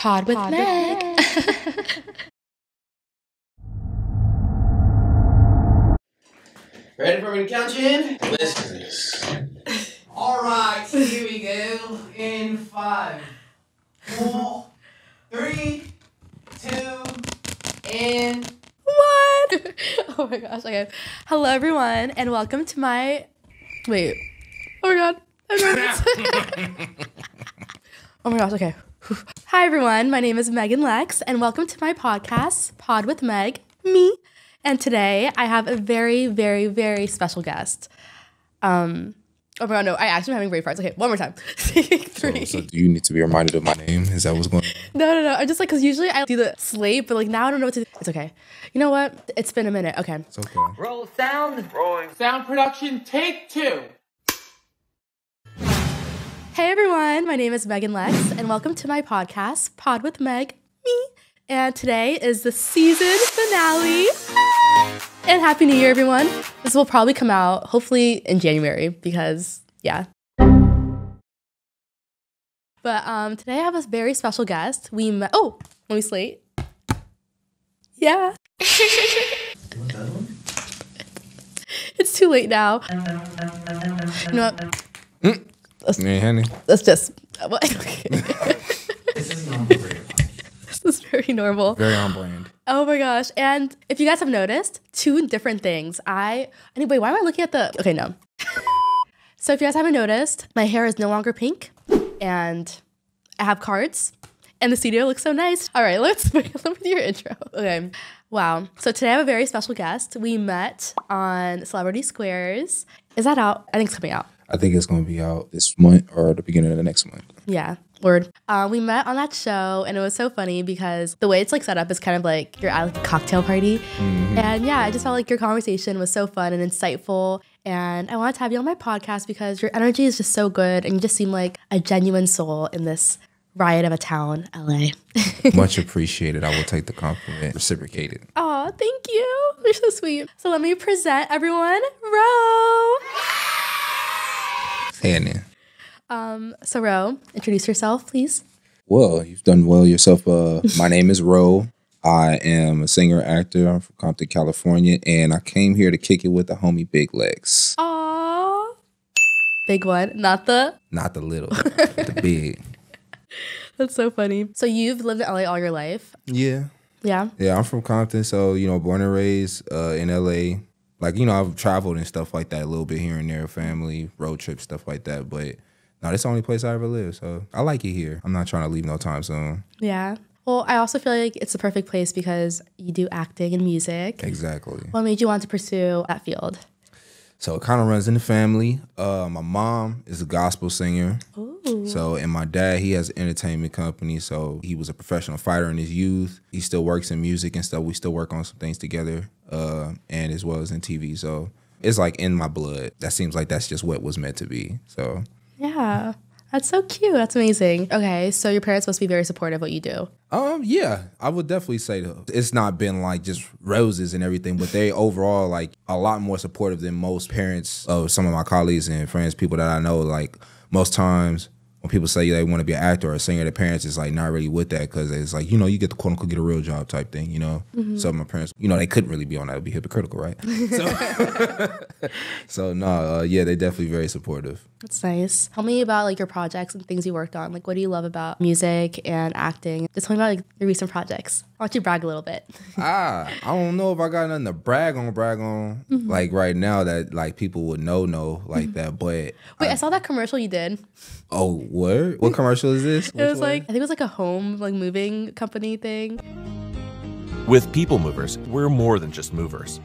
Pod with Meg. Ready for me to count you in? Listen to this. All right, here we go. In 5, 4, 3, 2, and 1. Oh my gosh, okay. Hello everyone and welcome to my... Wait. Oh my god. I'm nervous. Oh my gosh, okay. Hi everyone, my name is Meghane Lex and welcome to my podcast, Pod with Meg, me. And today I have a very, very, very special guest. Oh my god, no, I actually am having brain farts. Okay, one more time. 3. So do you need to be reminded of my name? Is that what's going on? No. I'm just like, because usually I do the slate, but like now I don't know what to do. It's okay. You know what? It's been a minute. Okay. It's okay. Roll sound. rolling. Sound production, take 2. Hey everyone, my name is Meghane Lex and welcome to my podcast, Pod with Meg, me. And today is the season finale. And Happy New Year, everyone. This will probably come out hopefully in January because, yeah. But today I have a very special guest. We met, oh, let me slate. Yeah. It's too late now. You know what? Let's just, what? This is normal for you. This is very normal. Very on brand. Oh my gosh. And if you guys have noticed, 2 different things. Anyway, why am I looking at the, okay, no. So if you guys haven't noticed, my hair is no longer pink and I have cards and the studio looks so nice. All right, let's with your intro. Okay. Wow. So today I have a very special guest. We met on Celebrity Squares. Is that out? I think it's coming out. I think it's going to be out this month or the beginning of the next month. Yeah, word. We met on that show and it was so funny because the way it's like set up is kind of like you're at like a cocktail party. Mm-hmm. And yeah, I just felt like your conversation was so fun and insightful. And I wanted to have you on my podcast because your energy is just so good and you just seem like a genuine soul in this riot of a town, LA. Much appreciated. I will take the compliment. Reciprocated. Oh, thank you. You're so sweet. So let me present everyone, ROWE. Hey, then. So ROWE, introduce yourself, please. Well, you've done well yourself. My name is ROWE. I am a singer, actor. I'm from Compton, California, and I came here to kick it with the homie Big Legs. Aww. Big one, not the little, the big. That's so funny. So you've lived in LA all your life? Yeah. Yeah? Yeah, I'm from Compton, so, born and raised in LA. Like, I've traveled and stuff like that a little bit here and there, family, road trips, stuff like that. But no, this is the only place I ever lived. So I like it here. I'm not trying to leave no time soon. Yeah. Well, I also feel like it's the perfect place because you do acting and music. Exactly. What made you want to pursue that field? So it kind of runs in the family. My mom is a gospel singer. Ooh. So, and my dad, he has an entertainment company. So he was a professional fighter in his youth. He still works in music and stuff. We still work on some things together, and as well as in TV. So it's like in my blood. That seems like that's just what was meant to be. So yeah, that's so cute. That's amazing. Okay, so your parents must be very supportive of what you do. Yeah, I would definitely say that. It's not been like just roses and everything, but they overall like a lot more supportive than most parents of some of my colleagues and friends, people that I know. Like most times when people say they want to be an actor or a singer, their parents is like not really with that because it's like, you get to quote unquote get a real job type thing, Mm-hmm. So my parents, they couldn't really be on that. It would be hypocritical, right? So no, yeah, they definitely very supportive. That's nice. Tell me about like your projects and things you worked on. Like what do you love about music and acting? Just tell me about like your recent projects. Why don't you brag a little bit? I don't know if I got nothing to brag on mm-hmm. like right now that like people would know like that, but wait, I saw that commercial you did. Oh, what commercial is this? It was like, I think it was like a home like moving company thing. With People Movers, we're more than just movers.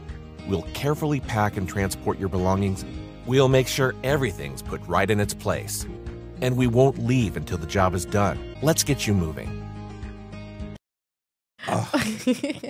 We'll carefully pack and transport your belongings. We'll make sure everything's put right in its place. And we won't leave until the job is done. Let's get you moving.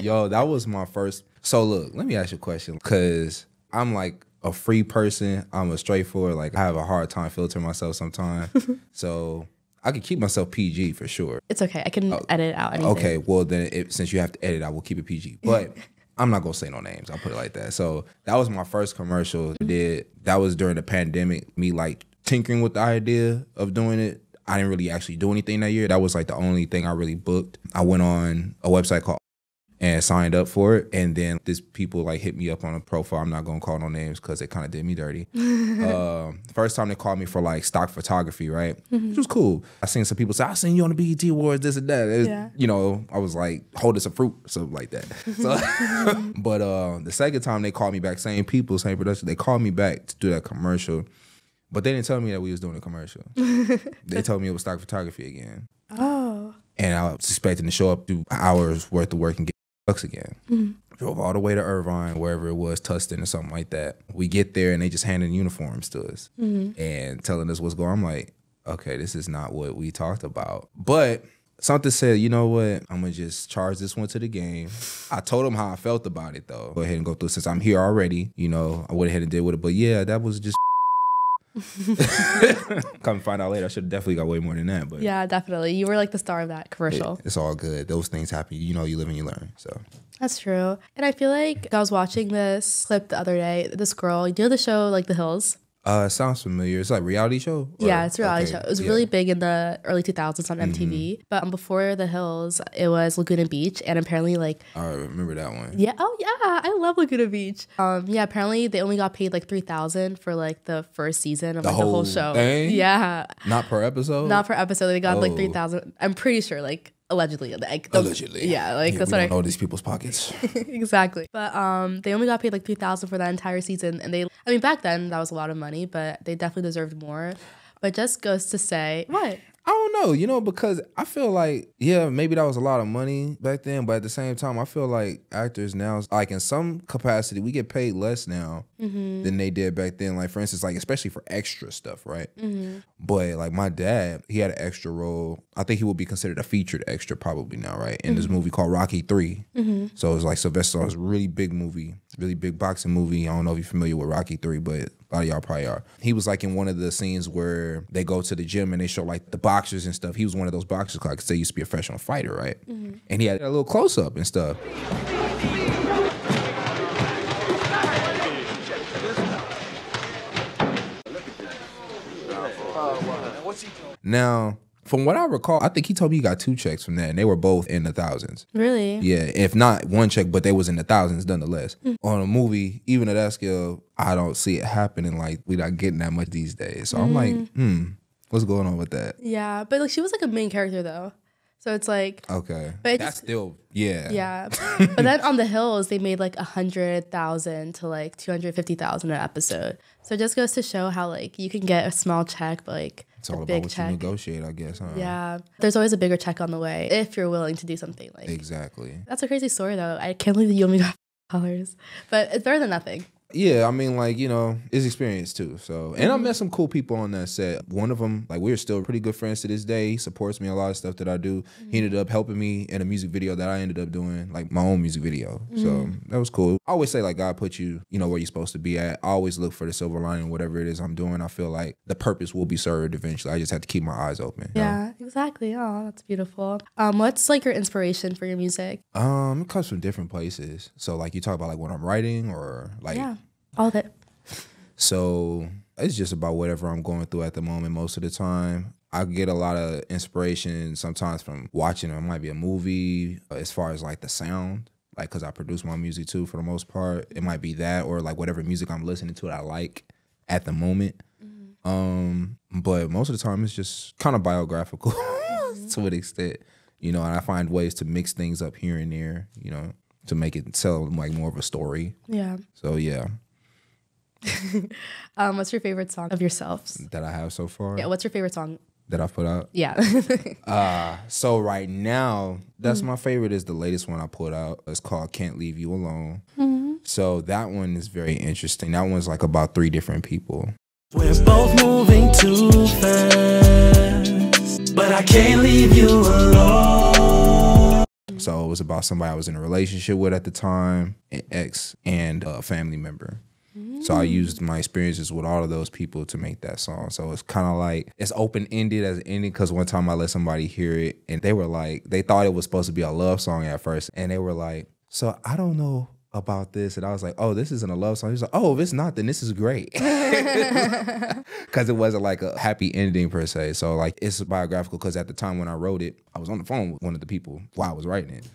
Yo, that was my first. So look, let me ask you a question, because I'm like a free person. I'm a straightforward, like I have a hard time filtering myself sometimes. So I could keep myself PG for sure. It's okay. I can edit out anything. Okay, well then since you have to edit, I will keep it PG. But I'm not gonna say no names. I'll put it like that. So that was my first commercial I did. That was during the pandemic. Me like tinkering with the idea of doing it. I didn't really actually do anything that year. That was like the only thing I really booked. I went on a website called and signed up for it. And then this people like hit me up on a profile. I'm not gonna call no names because they kind of did me dirty. First time they called me for like stock photography, right? Which was cool. I seen some people say, I seen you on the BET Awards, this and that. You know, I was like, hold us a fruit, something like that. So, but the second time they called me back, same people, same production, they called me back to do that commercial. But they didn't tell me that we was doing a commercial. They told me it was stock photography again. Oh. And I was expecting to show up, do hours worth of work and get bucks again. Drove all the way to Irvine, wherever it was, Tustin or something like that. We get there and they just handing uniforms to us and telling us what's going on. I'm like, okay, this is not what we talked about. But something said, you know what? I'm going to just charge this one to the game. I told them how I felt about it, though. Go ahead and go through. Since I'm here already, you know, I went ahead and did with it. But yeah, that was just come find out later, I should have definitely got way more than that. But yeah, definitely. You were like the star of that commercial. It's all good. Those things happen. You know, you live and you learn. So that's true. And I feel like I was watching this clip the other day. This girl, you know the show like The Hills? It sounds familiar. It's like a reality show? Yeah, it's a reality show. It was really big in the early 2000s on MTV. But before The Hills, it was Laguna Beach. And apparently like... I remember that one. Yeah. Oh, yeah. I love Laguna Beach. Yeah, apparently they only got paid like $3,000 for like the first season of like, the whole show. Thing? Yeah. Not per episode? Not per episode. They got like $3,000. I'm pretty sure like... Allegedly, like allegedly, yeah, like that's we what don't know these people's pockets. Exactly, but they only got paid like $3,000 for that entire season, and I mean, back then that was a lot of money, but they definitely deserved more. But just goes to say, what? I don't know, you know, because I feel like, yeah, maybe that was a lot of money back then, but at the same time, I feel like actors now, like in some capacity, we get paid less now than they did back then. Like, for instance, like, especially for extra stuff, right? But like my dad, he had an extra role. I think he would be considered a featured extra probably now, right? In this movie called Rocky 3. So it was like Sylvester Stallone's really big movie, really big boxing movie. I don't know if you're familiar with Rocky 3, but a lot of y'all probably are. He was like in one of the scenes where they go to the gym and they show like the boxers and stuff. He was one of those boxers, because they used to be a professional fighter, right? And he had a little close up and stuff. Now, from what I recall, I think he told me he got 2 checks from that, and they were both in the thousands. Really? Yeah, if not 1 check, but they was in the thousands nonetheless. On a movie, even at that scale, I don't see it happening. Like, we're not getting that much these days. So I'm like, what's going on with that? Yeah, but like she was like a main character though. So it's like, okay, but that's still, yeah. Yeah, but then on The Hills, they made like 100,000 to like 250,000 an episode. So it just goes to show how like you can get a small check, but like it's all big about what check. you negotiate, I guess, huh? Yeah, there's always a bigger check on the way if you're willing to do something like. Exactly. That's a crazy story though. I can't believe that you only got $5, but it's better than nothing. Yeah, I mean, like, you know, it's experience too. So, and I met some cool people on that set. One of them, like, we're still pretty good friends to this day. He supports me in a lot of stuff that I do. He ended up helping me in a music video that I ended up doing, like my own music video. So that was cool. I always say, like, God put you, you know, where you're supposed to be at. I always look for the silver lining, whatever it is I'm doing. I feel like the purpose will be served eventually. I just have to keep my eyes open. Yeah, exactly. Oh, that's beautiful. What's like your inspiration for your music? It comes from different places. So, like, you talk about like when I'm writing or like. Yeah. All of it. So it's just about whatever I'm going through at the moment most of the time. I get a lot of inspiration sometimes from watching, it might be a movie, as far as like the sound, like because I produce my music too for the most part. It might be that or like whatever music I'm listening to that I like at the moment. But most of the time it's just kind of biographical to an extent, you know, and I find ways to mix things up here and there, you know, to make it tell like more of a story. Yeah. So yeah. What's your favorite song of yourselves that I have so far? Yeah, what's your favorite song that I've put out? Yeah. So right now, that's my favorite is the latest one I put out. It's called Can't Leave You Alone. So that one is very interesting. That one's like about 3 different people. We're both moving too fast, but I can't leave you alone. So it was about somebody I was in a relationship with at the time, an ex, and a family member. So I used my experiences with all of those people to make that song. So it's kind of like, it's open-ended as an ending, because one time I let somebody hear it and they were like, they thought it was supposed to be a love song at first. And they were like, so I don't know about this, and I was like, oh, this isn't a love song. He was like, oh, if it's not, then this is great. Because it wasn't like a happy ending per se. So like it's biographical because at the time when I wrote it, I was on the phone with one of the people while I was writing it.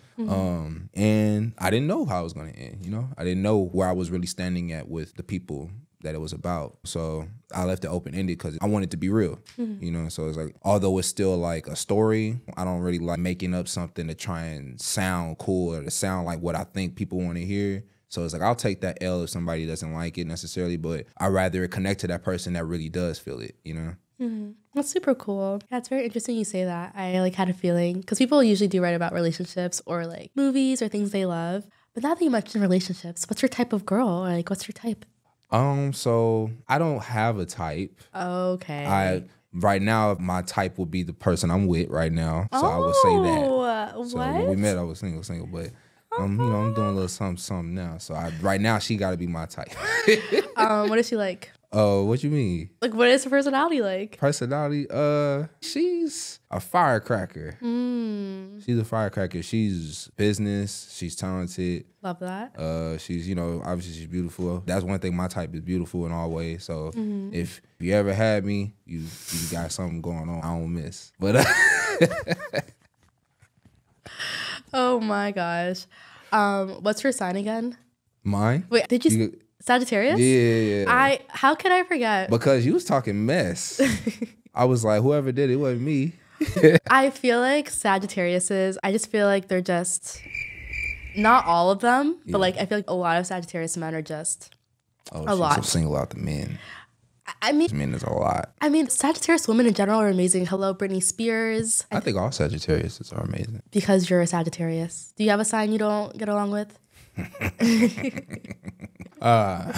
And I didn't know how it was going to end, you know? I didn't know where I was really standing at with the people that it was about. So I left it open-ended because I wanted it to be real, you know? So it's like, although it's still like a story, I don't really like making up something to try and sound cool or to sound like what I think people want to hear. So it's like, I'll take that L if somebody doesn't like it necessarily, but I'd rather it connect to that person that really does feel it, you know? That's super cool. Yeah, it's very interesting you say that. I like had a feeling, because people usually do write about relationships or like movies or things they love. But now that you mentioned relationships, what's your type of girl? Or like, what's your type? So I don't have a type. Okay. Right now, my type would be the person I'm with right now. So I would say that. So what? when we met, I was single, but you know, I'm doing a little something now. So right now, she got to be my type. What is she like? Oh, what you mean? Like, what is her personality like? Personality? She's a firecracker. She's a firecracker. She's business. She's talented. Love that. She's, you know, obviously she's beautiful. That's one thing. My type is beautiful in all ways. So if you ever had me, you got something going on. I don't miss. But oh my gosh. What's her sign again? mine? Wait, did you Sagittarius? Yeah. How could I forget? Because you was talking mess. I was like, whoever did it wasn't me. I feel like Sagittariuses, I just feel like they're just, not all of them, but like I feel like a lot of Sagittarius men are just a lot. So single out the men. I mean, Men is a lot. I mean, Sagittarius women in general are amazing. Hello, Britney Spears. I think all Sagittarius are amazing. Because you're a Sagittarius. Do you have a sign you don't get along with? I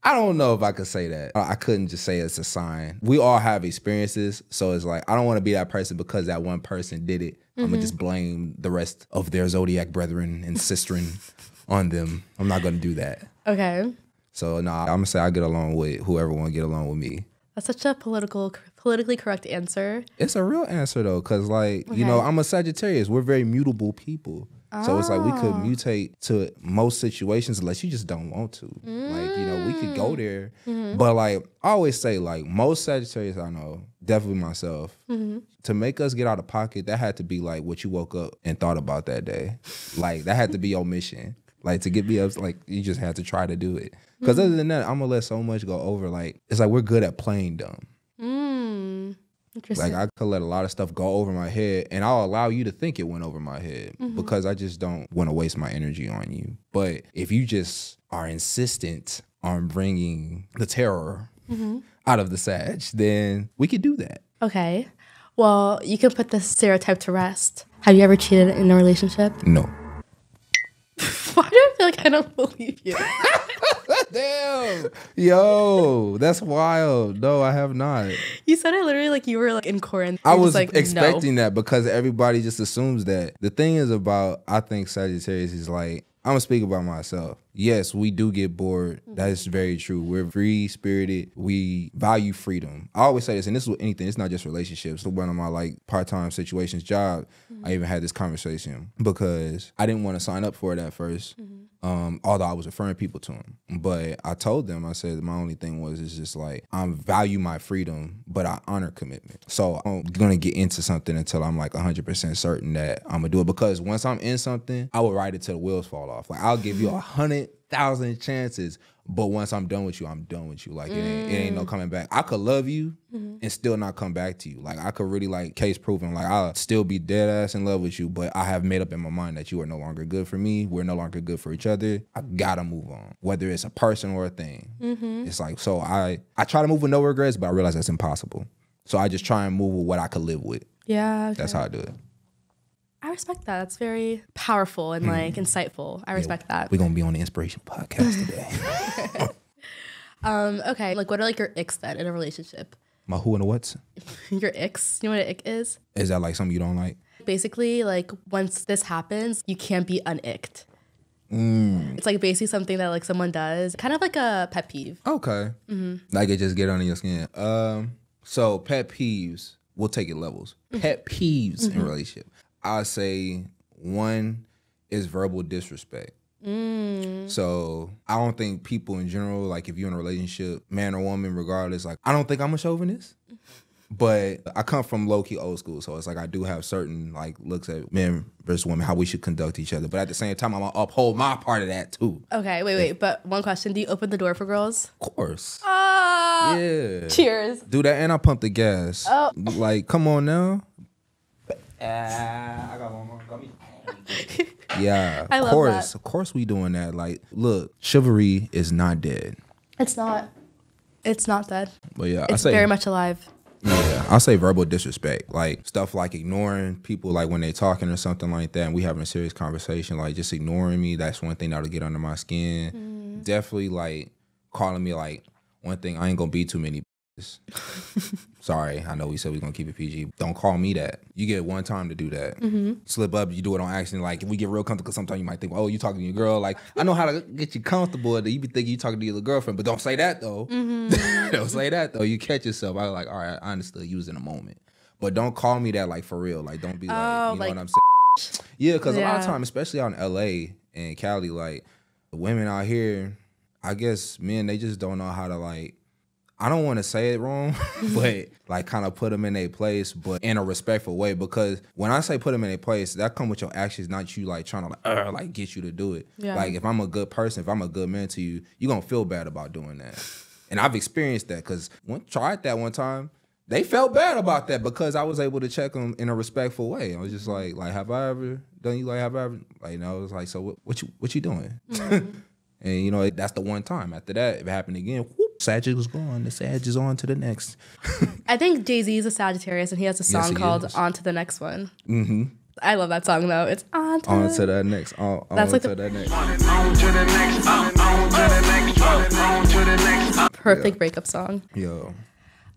don't know if I could say that. I couldn't just say it's a sign. We all have experiences, so it's like I don't want to be that person because that one person did it. I'm gonna just blame the rest of their zodiac brethren and sisterin on them. I'm not gonna do that. Okay. So I'm gonna say I get along with whoever want to get along with me. That's such a politically correct answer. It's a real answer though, because like, you know, I'm a Sagittarius. We're very mutable people. So it's like we could mutate to most situations unless you just don't want to. Like, you know, we could go there. But like I always say, like most Sagittarius I know, definitely myself, to make us get out of pocket, that had to be like what you woke up and thought about that day. Like that had to be your mission. Like to get me up, like you just had to try to do it. Because other than that, I'm gonna let so much go over. Like it's like we're good at playing dumb. Interesting. Like I could let a lot of stuff go over my head, and I'll allow you to think it went over my head because I just don't want to waste my energy on you. But if you just are insistent on bringing the terror out of the Sag, then we could do that. Okay. Well, you can put the stereotype to rest. Have you ever cheated in a relationship? No. Why do I feel like I don't believe you? Damn. Yo, that's wild. No, I have not. You said it literally like you were like in Corinth. I was like, expecting that because everybody just assumes that. The thing is about, I think Sagittarius is like, I'm gonna speak about myself. Yes, we do get bored. That is very true. We're free-spirited. We value freedom. I always say this, and this is with anything. It's not just relationships. So one of my like part-time situations job, I even had this conversation because I didn't want to sign up for it at first. Although I was referring people to him. But I told them, I said my only thing was it's just like I value my freedom, but I honor commitment. So I'm gonna get into something until I'm like 100% certain that I'm gonna do it. Because once I'm in something, I will ride it till the wheels fall off. Like I'll give you 100,000 chances, but once I'm done with you, I'm done with you. Like it ain't no coming back. I could love you and still not come back to you. Like I could really like case proven. Like I'll still be dead ass in love with you, but I have made up in my mind that you are no longer good for me. We're no longer good for each other. I gotta move on, whether it's a person or a thing. It's like, so I try to move with no regrets, but I realize that's impossible. So I just try and move with what I could live with. Yeah. Okay. That's how I do it. I respect that. That's very powerful and like insightful. I respect that. We're gonna be on the inspirational podcast today. Okay. Like, what are like your icks then in a relationship? My who and the what's? Your icks. You know what an ick is? Is that like something you don't like? Basically, like once this happens, you can't be unicked. It's like basically something that like someone does, kind of like a pet peeve. Okay. Like it just get under your skin. So pet peeves, we'll take it levels. Pet peeves in a relationship. I say one, is verbal disrespect. So I don't think people in general, like if you're in a relationship, man or woman, regardless, like I don't think I'm a chauvinist. But I come from low-key old school, so it's like I do have certain like looks at men versus women, how we should conduct each other. But at the same time, I'm gonna uphold my part of that too. Okay, wait. But one question: do you open the door for girls? Of course. Yeah. Cheers. Do that, and I pump the gas. Oh. Like, come on now. I got one more. Yeah, I love that. Of course, we doing that. Like, look, chivalry is not dead. It's not. It's not dead. But yeah, it's very much alive. Yeah, I'll say verbal disrespect, like stuff like ignoring people, like when they talking or something like that, and we having a serious conversation, like just ignoring me. That's one thing that'll get under my skin. Definitely, like calling me like one thing. I ain't gonna be too many. Sorry, I know we said we gonna keep it PG. Don't call me that. You get one time to do that. Slip up, you do it on accident. Like if we get real comfortable, because sometimes you might think, oh, you talking to your girl. Like I know how to get you comfortable. You be thinking you talking to your girlfriend, but don't say that though. Don't say that though. You catch yourself. I was like, all right, I understood. You was in a moment, but don't call me that like for real. Like don't be like, you know what I'm saying? Yeah, because a lot of times, especially out in LA and Cali, like the women out here, I guess men, they just don't know how to like. I don't want to say it wrong, but like kind of put them in their place, but in a respectful way. Because when I say put them in their place, that come with your actions, not you like trying to like get you to do it. Yeah. Like if I'm a good person, if I'm a good man to you, you're gonna feel bad about doing that. And I've experienced that because tried that one time. They felt bad about that because I was able to check them in a respectful way. I was just like have I ever done you like have I ever like no? I was like, so what you doing? And you know that's the one time. After that, if it happened again. Sagittarius was gone. The Sag is on to the next. I think Jay-Z is a Sagittarius, and he has a song called "On to the Next One." I love that song though. It's on to the next. That's like the perfect breakup song. Yo.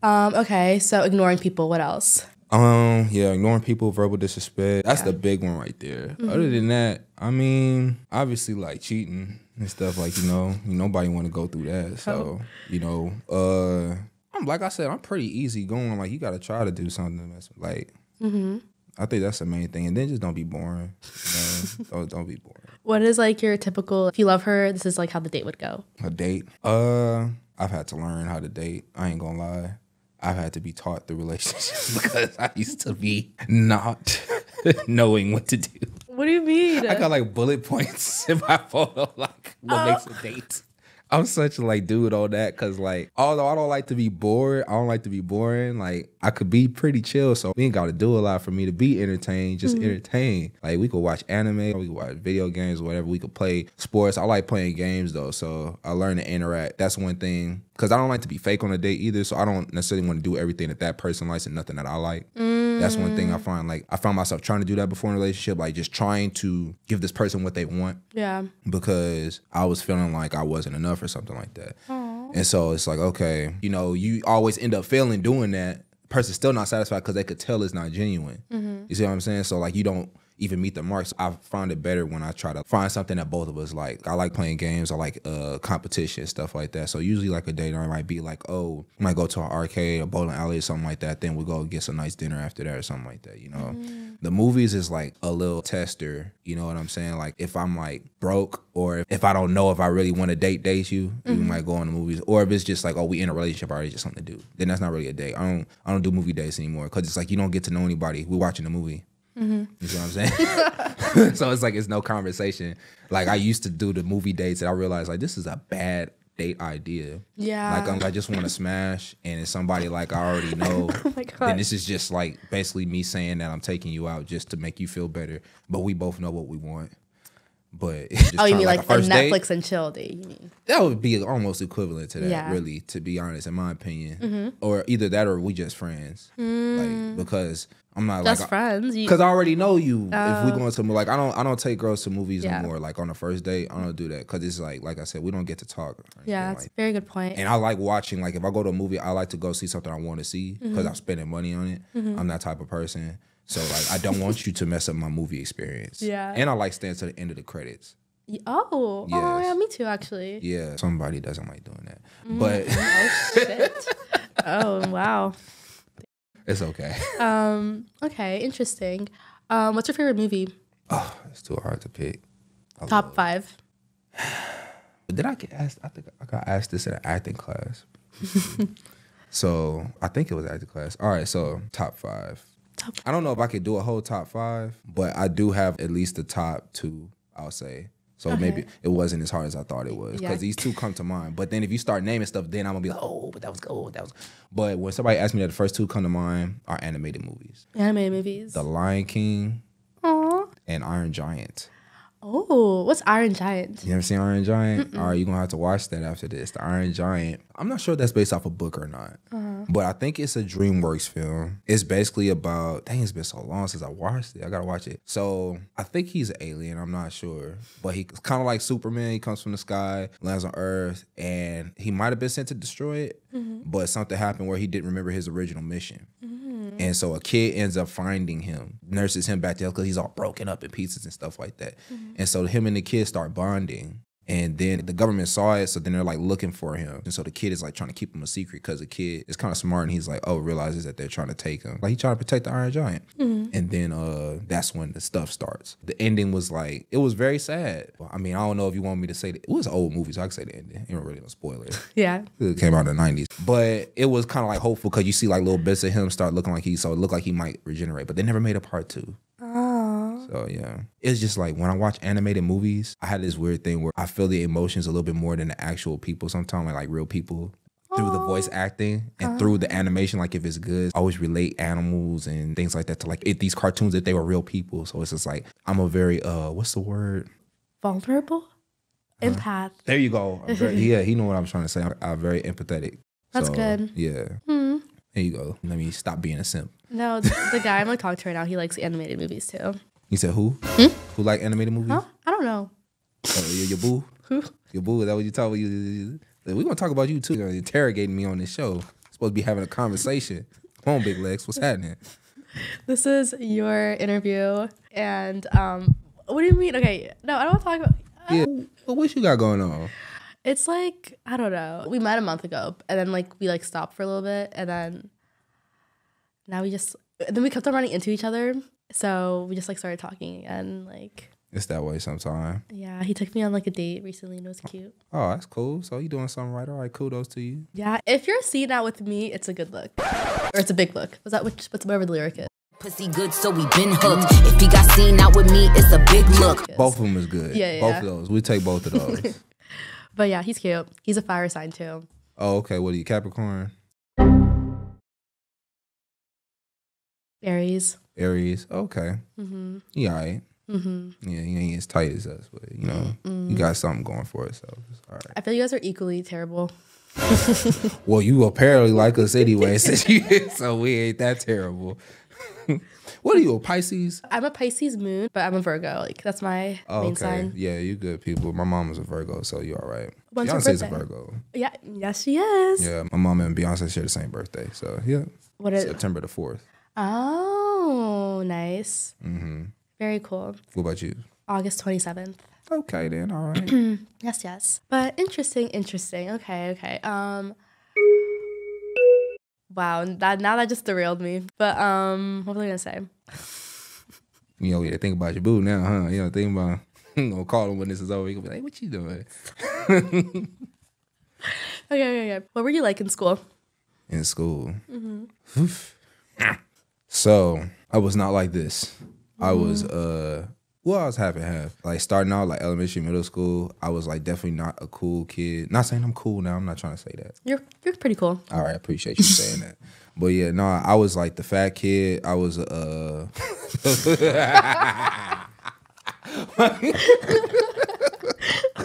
Okay, so ignoring people. What else? Yeah, ignoring people, verbal disrespect. That's the big one right there. Other than that, I mean, obviously like cheating and stuff, like, you know, nobody want to go through that. So, you know, I'm like I said, I'm pretty easy going. Like, you got to try to do something that's like, I think that's the main thing. And then just don't be boring. You know? don't be boring. What is like your typical, if you love her, this is like how the date would go? A date? I've had to learn how to date. I ain't gonna lie. I've had to be taught the relationships because I used to be not knowing what to do. What do you mean? I got like bullet points in my photo, like what makes a date. I'm such a like dude on that because like although I don't like to be bored, I don't like to be boring. Like I could be pretty chill, so we ain't got to do a lot for me to be entertained. Just entertain. Like we could watch anime, we could watch video games, whatever. We could play sports. I like playing games though, so I learn to interact. That's one thing because I don't like to be fake on a date either. So I don't necessarily want to do everything that person likes and nothing that I like. That's one thing I find. Like I found myself trying to do that before in a relationship, like just trying to give this person what they want. Yeah. Because I was feeling like I wasn't enough or something like that. Aww. And so it's like, okay, you know, you always end up failing doing that. Person's still not satisfied because they could tell it's not genuine. You see what I'm saying? So like you don't even meet the marks. I find it better when I try to find something that both of us like. I like playing games. I like competition, stuff like that. So usually like a date, I might be like, oh, I might go to an arcade, a bowling alley or something like that. Then we'll go get some nice dinner after that or something like that, you know? The movies is like a little tester, you know what I'm saying? Like if I'm like broke or if I don't know if I really want to date you, we might go on the movies. Or if it's just like, oh, we in a relationship already, just something to do. Then that's not really a date. I don't do movie dates anymore because it's like you don't get to know anybody. We're watching a movie. You see what I'm saying? So it's like it's no conversation. Like I used to do the movie dates and I realized like this is a bad date idea. Yeah. Like I just want to smash and it's somebody like I already know. Oh my God. Then this is just like basically me saying that I'm taking you out just to make you feel better. But we both know what we want. But just you mean like a Netflix and chill date? You mean that would be almost equivalent to that, really, to be honest, in my opinion. Or either that or we just friends. Like because I'm not just like friends because I already know you. If we going to like I don't take girls to movies anymore. Like on the first date, I don't do that because it's like I said, we don't get to talk. Yeah, that's a very good point. And I like watching. Like if I go to a movie, I like to go see something I want to see because I'm spending money on it. I'm that type of person. So like I don't want you to mess up my movie experience. Yeah. And I like staying to the end of the credits. Oh, yes. Oh yeah, me too actually. Yeah, somebody doesn't like doing that. But oh shit. Oh wow. It's okay. Okay, interesting. What's your favorite movie? Oh, it's too hard to pick. Top 5. Did I get asked? I think I got asked this in an acting class. So I think it was acting class. All right, so top 5. I don't know if I could do a whole top 5, but I do have at least the top 2, I'll say. So maybe it wasn't as hard as I thought it was because these 2 come to mind. But then if you start naming stuff, then I'm gonna be like, oh, but that was good. But when somebody asked me that, the first 2 come to mind are animated movies. Animated movies. The Lion King. Aww. And Iron Giant. Oh, what's Iron Giant? You never seen Iron Giant? All right, you're going to have to watch that after this. The Iron Giant. I'm not sure if that's based off a book or not. But I think it's a DreamWorks film. It's basically about, dang, it's been so long since I watched it. I got to watch it. So I think he's an alien. I'm not sure. But he's kind of like Superman. He comes from the sky, lands on Earth, and he might have been sent to destroy it. But something happened where he didn't remember his original mission. And so a kid ends up finding him, nurses him back to health because he's all broken up in pieces and stuff like that. And so him and the kid start bonding. And then the government saw it, so then they're like looking for him. And so the kid is like trying to keep him a secret because the kid is kind of smart and he's like, oh, realizes that they're trying to take him. Like he's trying to protect the Iron Giant. And then that's when the stuff starts. The ending was like, it was very sad. I mean, I don't know if you want me to say that. It was an old movie, so I can say the ending. You don't really know spoiler. Yeah. It came out in the 90s. But it was kind of like hopeful because you see like little bits of him start looking like so it looked like he might regenerate. But they never made a part 2. So yeah, it's just like when I watch animated movies, I had this weird thing where I feel the emotions a little bit more than the actual people. Sometimes like real people through the voice acting and through the animation. Like if it's good, I always relate animals and things like that to like these cartoons if they were real people. So it's just like I'm a very what's the word? Vulnerable, empath. There you go. Yeah, he know what I'm trying to say. I'm very empathetic. That's so, good. Yeah. There you go. Let me stop being a simp. No, the guy I'm like talking to right now, he likes animated movies too. You said who? Who like animated movies? Huh? I don't know. Your boo? Who? Your boo? Is that what you talk about? We're going to talk about you too. You're interrogating me on this show. We're supposed to be having a conversation. Come on, Big Legs. What's happening? This is your interview. And what do you mean? Okay, no, I don't want to talk about... Yeah. Well, what you got going on? It's like, I don't know. We met a month ago. And then like we like stopped for a little bit. And then now then we kept on running into each other. So we just like started talking again, like. It's that way sometime. Yeah, he took me on like a date recently and it was cute. Oh, that's cool. So you doing something right. All right, kudos to you. Yeah, if you're seen out with me, it's a good look. Or it's a big look. Was that whatever the lyric is? Pussy good, so we been hooked. If he got seen out with me, it's a big look. Both of them is good. Yeah. Both of those. We take both of those. But yeah, he's cute. He's a fire sign too. Oh, okay. What are you, Capricorn? Aries. Okay. You all right. Yeah, you ain't as tight as us, but you know, you got something going for it, so it's all right. I feel you guys are equally terrible. Well, you apparently like us anyway, so we ain't that terrible. What are you, a Pisces? I'm a Pisces moon, but I'm a Virgo. Like that's my main sign. Yeah, you good people. My mom is a Virgo, so you all right. When's your Beyonce's a birthday? Virgo. Yeah, yes she is. Yeah, my mom and Beyonce share the same birthday, so yeah. What is September the 4th. Oh, nice. Very cool. What about you? August 27th. Okay then, all right. Yes. But interesting. Okay. Wow, that just derailed me. But what was I gonna say? You know, you think about your boo now, huh? You know, think about you gonna call him when this is over. You gonna be like, what you doing? Okay. What were you like in school? In school. So I was not like this. I was well, I was half and half. Like starting out like elementary, middle school, I was like definitely not a cool kid. Not saying I'm cool now. I'm not trying to say that. You're pretty cool. All right, I appreciate you saying that. But yeah, no, I was like the fat kid. I was Oh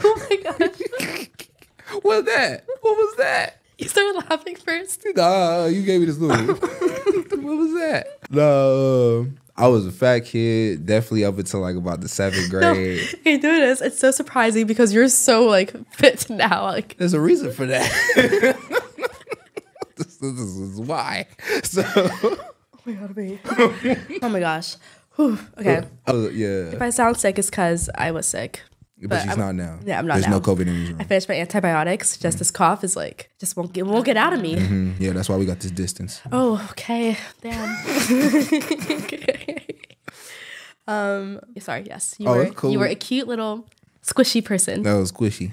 my gosh. What's that? What was that? You started laughing first. Nah, you gave me this little. What was that? No, I was a fat kid, definitely up until like about the 7th grade. No, hey, do this. It's so surprising because you're so like fit now. Like There's a reason for that. This is why. So. Oh my god, wait. Oh my gosh. Whew. Okay. Yeah. If I sound sick, it's because I was sick. But she's not now. Yeah, I'm not There's now. no COVID in this room. I finished my antibiotics. Just this cough is like just won't get out of me. Yeah, that's why we got this distance. Oh, okay. Damn. Sorry, yes. Oh, it's cool. You were a cute little squishy person. That was squishy.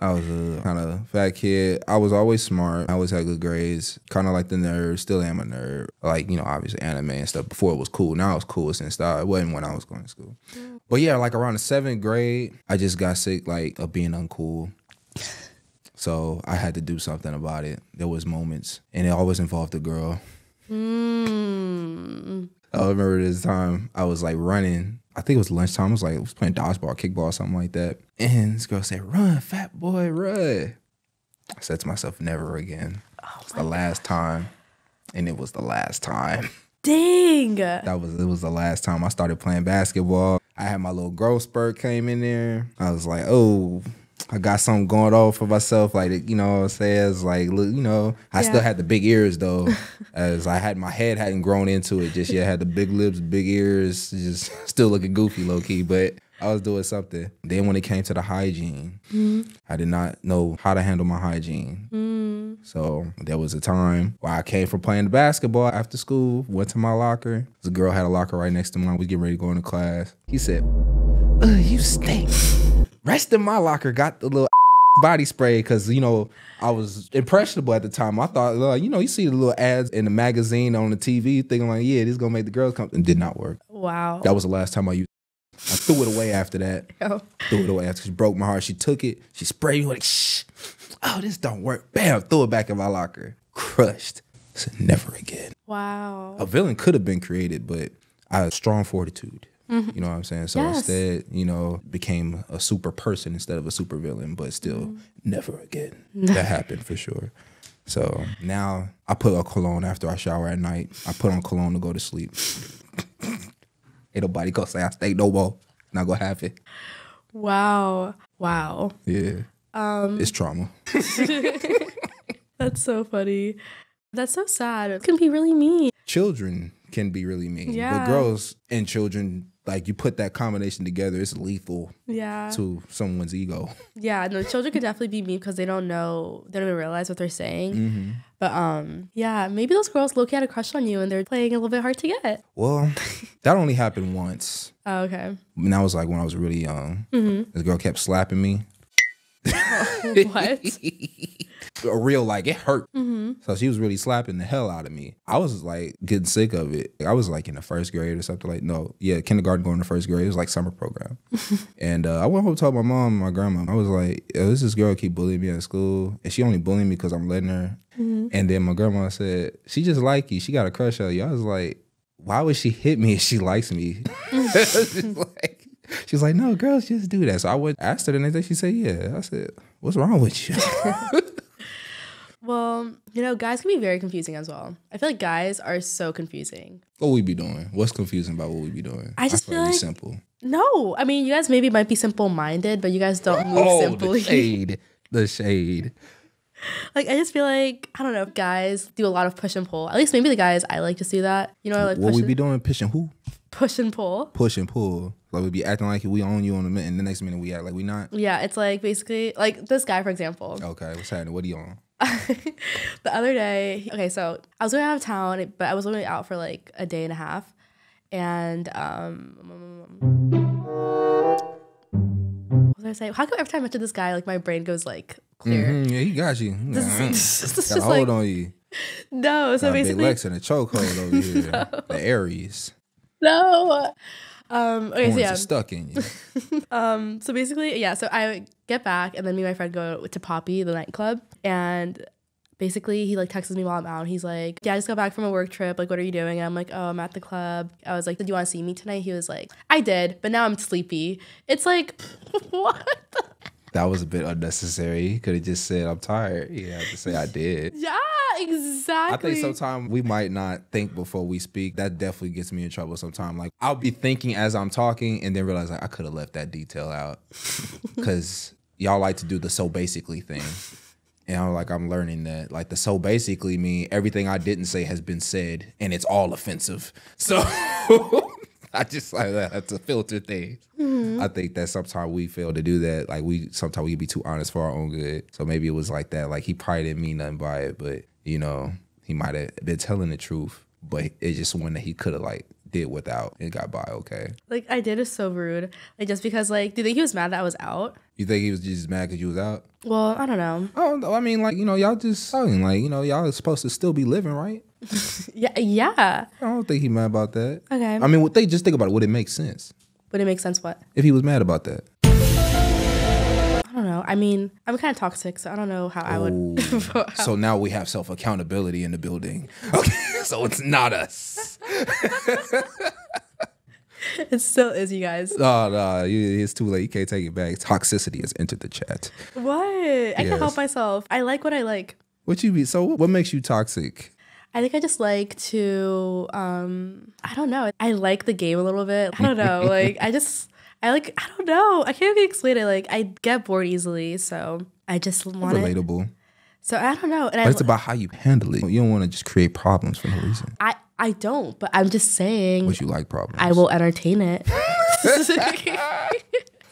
I was a kind of fat kid. I was always smart. I always had good grades. Kind of like the nerd. Still am a nerd. Like, you know, obviously anime and stuff. Before it was cool. Now it's cool since it wasn't when I was going to school. But yeah, like around the 7th grade, I just got sick like of being uncool. So I had to do something about it. There was moments. And it always involved a girl. I remember this time I was like running. I think it was lunchtime. I was playing dodgeball, kickball, something like that. And this girl said, "Run, fat boy, run." I said to myself, never again. It's the last time. And it was the last time. Dang. It was the last time I started playing basketball. I had my little growth spurt came in there. I was like, oh, I got something going on for myself. Like, you know what I'm saying? It's like, look, you know, I still had the big ears though. As my head hadn't grown into it just yet. I had the big lips, big ears, just still looking goofy low key, but I was doing something. Then when it came to the hygiene, I did not know how to handle my hygiene. So there was a time where I came from playing the basketball after school, went to my locker. The girl had a locker right next to mine. We getting ready to go into class. He said, "Ugh, you stink." Rest in my locker got the little body spray because, you know, I was impressionable at the time. I thought, you know, you see the little ads in the magazine on the TV thinking like, yeah, this is going to make the girls come. It did not work. Wow. That was the last time I used it. I threw it away after that. Threw it away after she broke my heart. She took it. She sprayed me like, shh. Oh, this don't work. Bam, threw it back in my locker. Crushed. I said, never again. Wow. A villain could have been created, but I had strong fortitude. You know what I'm saying? So instead, you know, became a super person instead of a super villain, but still never again. That happened for sure. So now I put on cologne after I shower at night. I put on cologne to go to sleep. Ain't nobody gonna say I stay no more. Not gonna have it. Wow. Wow. Yeah. It's trauma. That's so funny. That's so sad. It can be really mean. Children can be really mean. Yeah. But girls and children, like you put that combination together, it's lethal Yeah. to someone's ego. Yeah, no, children could definitely be mean because they don't even realize what they're saying. But yeah, maybe those girls low-key had a crush on you and they're playing a little bit hard to get. Well, that only happened once. Oh, okay. And that was like when I was really young. This girl kept slapping me. What? A real, like, it hurt. So she was really slapping the hell out of me. I was like getting sick of it. I was like in the 1st grade or something kindergarten going to 1st grade. It was like summer program. And I went home and told my mom and my grandma. I was like, this girl keep bullying me at school. And she only bullying me because I'm letting her. And then my grandma said, she just like you. She got a crush on you. I was like, why would she hit me if she likes me? She's like, no, girls just do that. So I asked her the next day. She said, yeah. I said, what's wrong with you? Well, you know, guys can be very confusing as well. I feel like guys are so confusing. What we be doing? What's confusing about what we be doing? I just feel like simple. No, I mean, you guys maybe might be simple-minded, but you guys don't move simply. The shade. Like, I just feel like, I don't know, if guys do a lot of push and pull. At least maybe the guys I like to see that. You know, like what we be doing? Pushing who? Push and pull. Push and pull. Like we be acting like we own you on the minute, and the next minute we act like we not. Yeah, it's like basically like this guy, for example. Okay, what's happening? What are you on? The other day, okay, so I was going out of town, but I was only out for like a day and a half, and what was I saying? How come every time I mention this guy, like my brain goes like clear? Yeah, he got you. This got a hold on you. No, so got basically, Big Lex in a chokehold over here. The Aries. No. Okay, so yeah. Are stuck in you. So basically, yeah, so I get back and then me and my friend go to Poppy, the nightclub, and basically he like texts me while I'm out. He's like, yeah, I just got back from a work trip. Like, what are you doing? And I'm like, oh, I'm at the club. I was like, did you want to see me tonight? He was like, I did, but now I'm sleepy. It's like, what? That was a bit unnecessary. He could have just said, I'm tired. You have to say, I did. Yeah, exactly. I think sometimes we might not think before we speak. That definitely gets me in trouble sometimes. Like, I'll be thinking as I'm talking and then realize like, I could have left that detail out. Because y'all like to do the so basically thing. And I'm learning that like the so basically mean everything I didn't say has been said and it's all offensive. So I just like that's a filter thing. I think that sometimes we fail to do that. Like sometimes we can be too honest for our own good. So maybe it was like that. Like he probably didn't mean nothing by it, but you know, he might have been telling the truth, but it's just one that he could have like did without and got by okay. Like, I did is so rude. Like, just because, like, do you think he was mad that I was out? You think he was just mad because you was out? Well, I don't know. I don't know. I mean, like, you know, y'all just talking. Like, you know, y'all are supposed to still be living, right? Yeah. I don't think he mad about that. Okay. I mean, they just think about it. Would it make sense? Would it make sense what? If he was mad about that? I don't know. I mean, I'm kind of toxic, so I don't know how I would. So now we have self-accountability in the building. Okay, so it's not us. It still is, you guys. Oh, no, it's too late. You can't take it back. Toxicity has entered the chat. What? I can't help myself. I like what I like. What you be? So what makes you toxic? I think I just like to, I don't know. I like the game a little bit. I don't know. Like, I don't know. I can't even explain it. Like, I get bored easily, so I just want it. Relatable. So I don't know. And But it's about how you handle it. You don't want to just create problems for no reason. I don't, but I'm just saying. But you like problems. I will entertain it.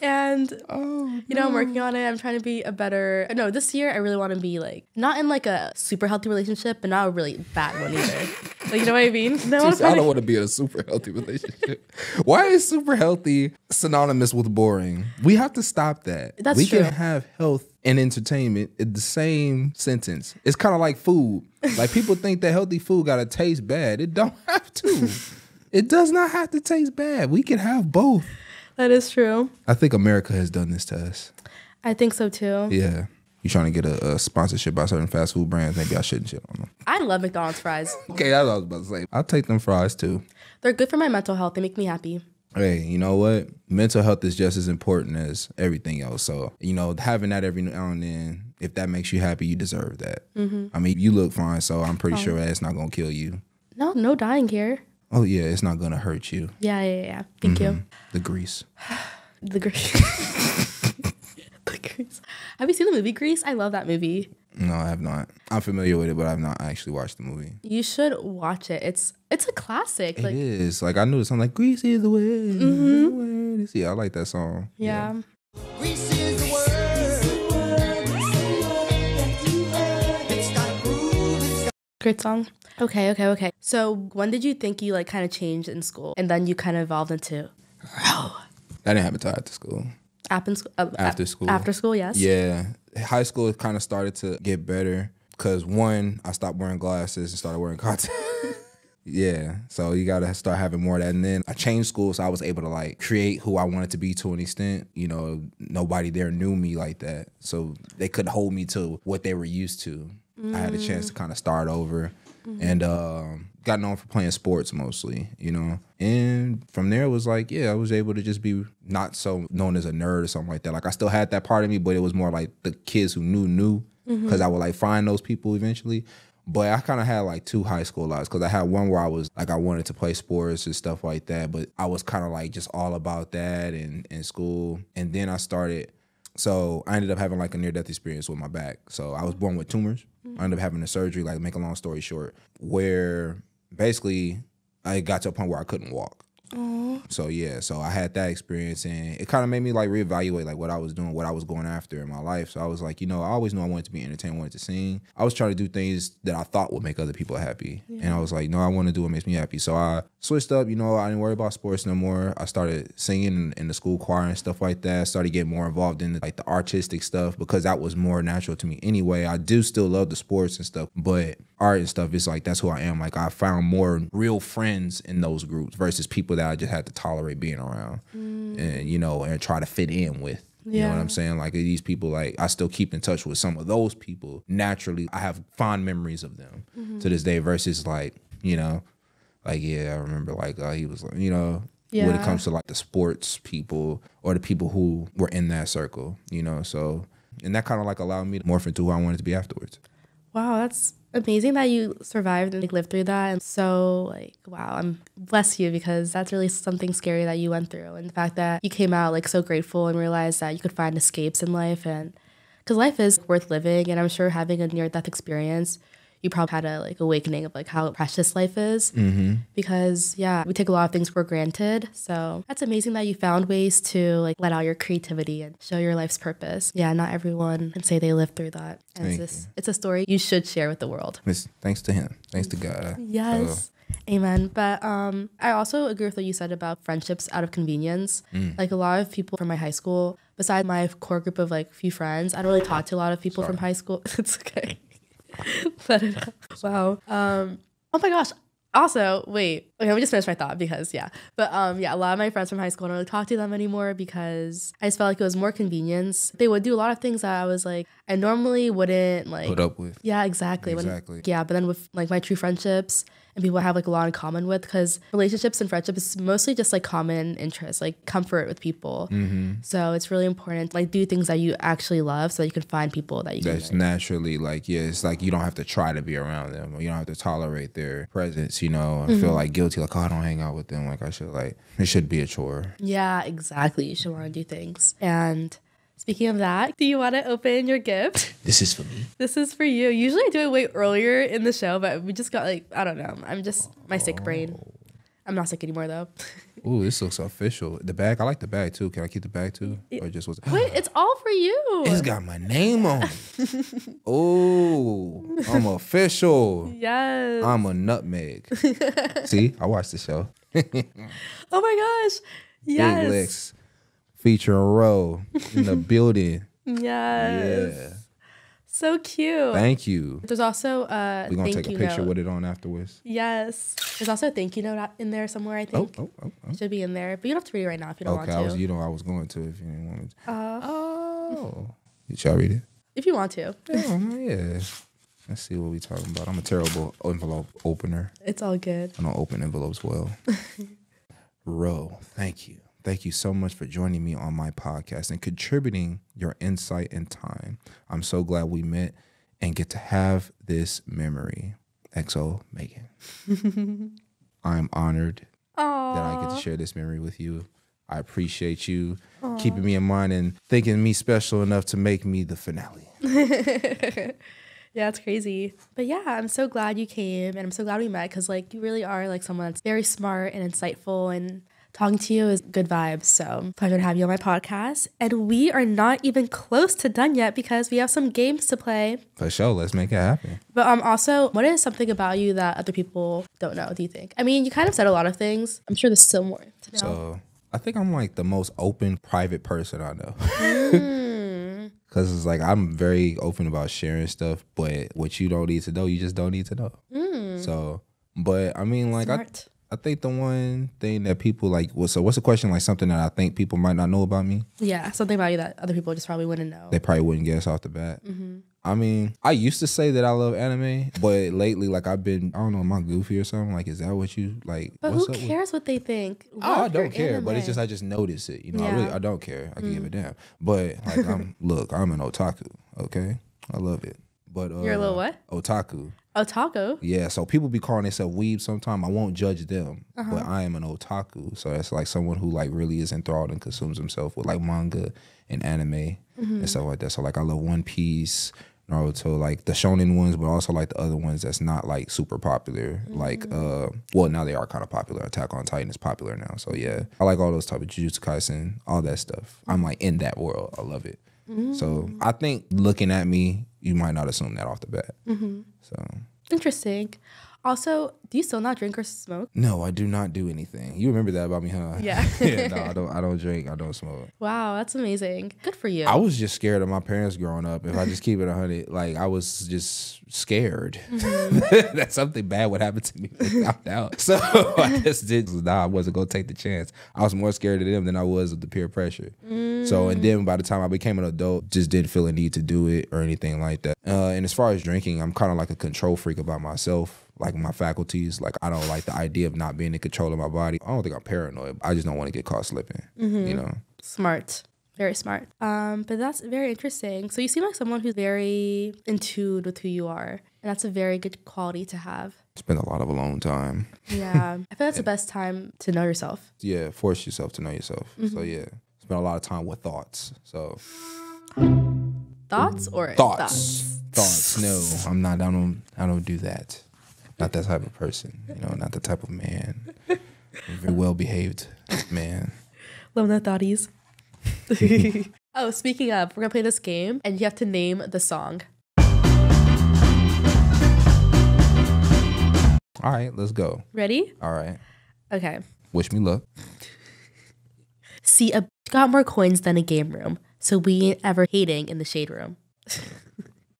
And, you know, I'm working on it. I'm trying to be a better, no, this year I really want to be like, not in like a super healthy relationship, but not a really bad one either. Like, you know what I mean? I don't want to be in a super healthy relationship. Why is super healthy synonymous with boring? We have to stop that. That's we true. can have health and entertainment in the same sentence. It's kind of like food. Like, people think that healthy food got to taste bad. It don't have to. It does not have to taste bad. We can have both. That is true. I think America has done this to us. I think so too. Yeah. You trying to get a sponsorship by certain fast food brands? Maybe I shouldn't shit on them. I love McDonald's fries. Okay, that's what I was about to say. I'll take them fries too. They're good for my mental health. They make me happy. Hey, you know what? Mental health is just as important as everything else. So, you know, having that every now and then, if that makes you happy, you deserve that. I mean, you look fine, so I'm pretty sure that's not going to kill you. No dying here. Oh, yeah, it's not going to hurt you. Yeah. Thank you. The grease. The Grease. The Grease. Have you seen the movie Grease? I love that movie. No, I have not. I'm familiar with it, but I've not actually watched the movie. You should watch it. It's a classic. It Like, is. Like, I knew the song, like, Grease is the way. The way. Yeah, I like that song. yeah. Grease is the word. It's got a groove. Great song. Okay. So when did you think you like kind of changed in school and then you kind of evolved into That didn't happen until after school. after school? After school, yes. Yeah. High school kind of started to get better because, one, I stopped wearing glasses and started wearing contacts. Yeah. So you got to start having more of that. And then I changed schools, so I was able to like create who I wanted to be to an extent. You know, nobody there knew me like that. So they couldn't hold me to what they were used to. I had a chance to kind of start over. And got known for playing sports mostly, you know. And from there it was like, yeah, I was able to just be not so known as a nerd or something like that. Like, I still had that part of me, but it was more like the kids who knew, because I would like find those people eventually. But I kind of had like two high school lives, because I had one where I was like, I wanted to play sports and stuff like that, but I was kind of like just all about that and in school. And then I ended up having like a near-death experience with my back. So I was born with tumors. I ended up having a surgery, like, make a long story short, where basically I got to a point where I couldn't walk. So yeah, so I had that experience, and it kind of made me like reevaluate like what I was doing, what I was going after in my life. So I was like, you know, I always knew I wanted to be entertained, wanted to sing. I was trying to do things that I thought would make other people happy. Yeah. And I was like, no, I want to do what makes me happy. So I switched up, you know, I didn't worry about sports no more. I started singing in the school choir and stuff like that. I started getting more involved in like the artistic stuff, because that was more natural to me anyway. I do still love the sports and stuff, but art and stuff is like, that's who I am. Like, I found more real friends in those groups versus people that I just had to tolerate being around and, you know, and try to fit in with. You know what I'm saying? Like, these people, like, I still keep in touch with some of those people. Naturally, I have fond memories of them to this day versus like, you know, like, yeah, I remember like he was like, you know, when it comes to like the sports people or the people who were in that circle, you know, so, and that kind of like allowed me to morph into who I wanted to be afterwards. Wow, that's amazing that you survived and like, lived through that. And so like, wow, I'm bless you, because that's really something scary that you went through. And the fact that you came out like so grateful and realized that you could find escapes in life, and because life is worth living. And I'm sure having a near-death experience, you probably had a like awakening of like how precious life is, because we take a lot of things for granted. So that's amazing that you found ways to like let out your creativity and show your life's purpose. Yeah, not everyone can say they lived through that. And it's a story you should share with the world. Thanks to him. Thanks to God. Yes. Amen. But I also agree with what you said about friendships out of convenience. Like a lot of people from my high school, besides my core group of like few friends, I don't really talk to a lot of people from high school. It's okay. Let it out. Wow. Oh my gosh. Also, wait. Okay, let me just finish my thought because But a lot of my friends from high school I don't really talk to them anymore because I just felt like it was more convenience. They would do a lot of things that I was like, I normally wouldn't like Put up with. Yeah, exactly. Exactly. But then with like my true friendships and people I have like a lot in common with, because relationships and friendships is mostly just like common interests, like comfort with people. So it's really important to like do things that you actually love so that you can find people that you That's can naturally like, it's like you don't have to try to be around them or you don't have to tolerate their presence, you know, and feel like guilty, like, oh, I don't hang out with them. Like I should, like, it should be a chore. Yeah, exactly. You should want to do things. And speaking of that, do you want to open your gift? This is for me. This is for you. Usually I do it way earlier in the show, but we just got like, I don't know. I'm just my sick brain. I'm not sick anymore though. Ooh, this looks official. The bag, I like the bag too. Can I keep the bag too? Or just was Wait, it's all for you. It's got my name on it. Ooh, I'm official. Yes. I'm a nutmeg. See, I watched the show. Oh my gosh. Yes. Big Licks featuring ROWE in the building. Yes. Yeah. So cute. Thank you. There's also a We're gonna thank take a you picture note. with it on afterwards. Yes. There's also a thank you note in there somewhere, I think. Oh. It should be in there. But you don't have to read it right now if you don't Okay, want to. I was going to if you didn't want to. Oh. Should I read it? If you want to. Yeah. Let's see what we talking about. I'm a terrible envelope opener. It's all good. I don't open envelopes well. ROWE, thank you. Thank you so much for joining me on my podcast and contributing your insight and time. I'm so glad we met and get to have this memory. XO Meghane. I'm honored that I get to share this memory with you. I appreciate you keeping me in mind and thinking me special enough to make me the finale. Yeah, it's crazy. But yeah, I'm so glad you came and I'm so glad we met because like you really are like someone that's very smart and insightful and talking to you is good vibes. So pleasure to have you on my podcast. And we are not even close to done yet because we have some games to play. For sure, let's make it happen. But also, what is something about you that other people don't know, do you think? I mean, you kind of said a lot of things. I'm sure there's still more to know. So I think I'm like the most open, private person I know. Because it's like I'm very open about sharing stuff, but what you don't need to know, you just don't need to know. So, but I mean, like, Smart. I think the one thing that people like, so what's the question? Like something that I think people might not know about me? Yeah, something about you that other people just probably wouldn't know. They probably wouldn't guess off the bat. I mean, I used to say that I love anime, but lately, like I've been, I don't know, am I goofy or something? Like, is that what you like? But what's who up with- cares what they think? Oh, I Love your don't care, but it's just anime. I just notice it. You know, Yeah. I don't care. I can give a damn. But like, I'm an otaku. Okay, I love it. But You're a little what? Otaku. Otaku? Yeah, so people be calling themselves weeb sometime. I won't judge them, Uh-huh. but I am an otaku. So that's like someone who like really is enthralled and consumes himself with like manga and anime and stuff like that. So like I love One Piece, Naruto, like the shonen ones, but also like the other ones that's not like super popular. Like well, now they are kind of popular. Attack on Titan is popular now. So yeah, I like all those type of Jujutsu Kaisen, all that stuff. I'm like in that world. I love it. So I think looking at me, you might not assume that off the bat. So Interesting. Also, do you still not drink or smoke? no, I do not do anything. You remember that about me, huh? Yeah. Yeah, no, I don't drink. I don't smoke. Wow, that's amazing. Good for you. I was just scared of my parents growing up. If I just keep it 100, like I was just scared that something bad would happen to me if they found out. So I just did. I wasn't gonna take the chance. I was more scared of them than I was of the peer pressure. So and then by the time I became an adult, just didn't feel a need to do it or anything like that. And as far as drinking, I'm kind of like a control freak about myself. Like my faculties, like I don't like the idea of not being in control of my body. I don't think I'm paranoid. I just don't want to get caught slipping, you know? Smart. Very smart. But that's very interesting. So you seem like someone who's very in tune with who you are. And that's a very good quality to have. Spend a lot of alone time. Yeah. I feel that's the best time to know yourself. Yeah, force yourself to know yourself. So yeah, spend a lot of time with thoughts. So Thoughts or thoughts. No, I'm not. I don't do that. Not that type of person. You know, not the type of man. I'm a very well behaved man. Love no thoughties. Oh, speaking of, we're gonna play this game and you have to name the song. All right, let's go. Ready? All right. Okay. Wish me luck. See, a bitch got more coins than a game room, so we ain't ever hating in the shade room.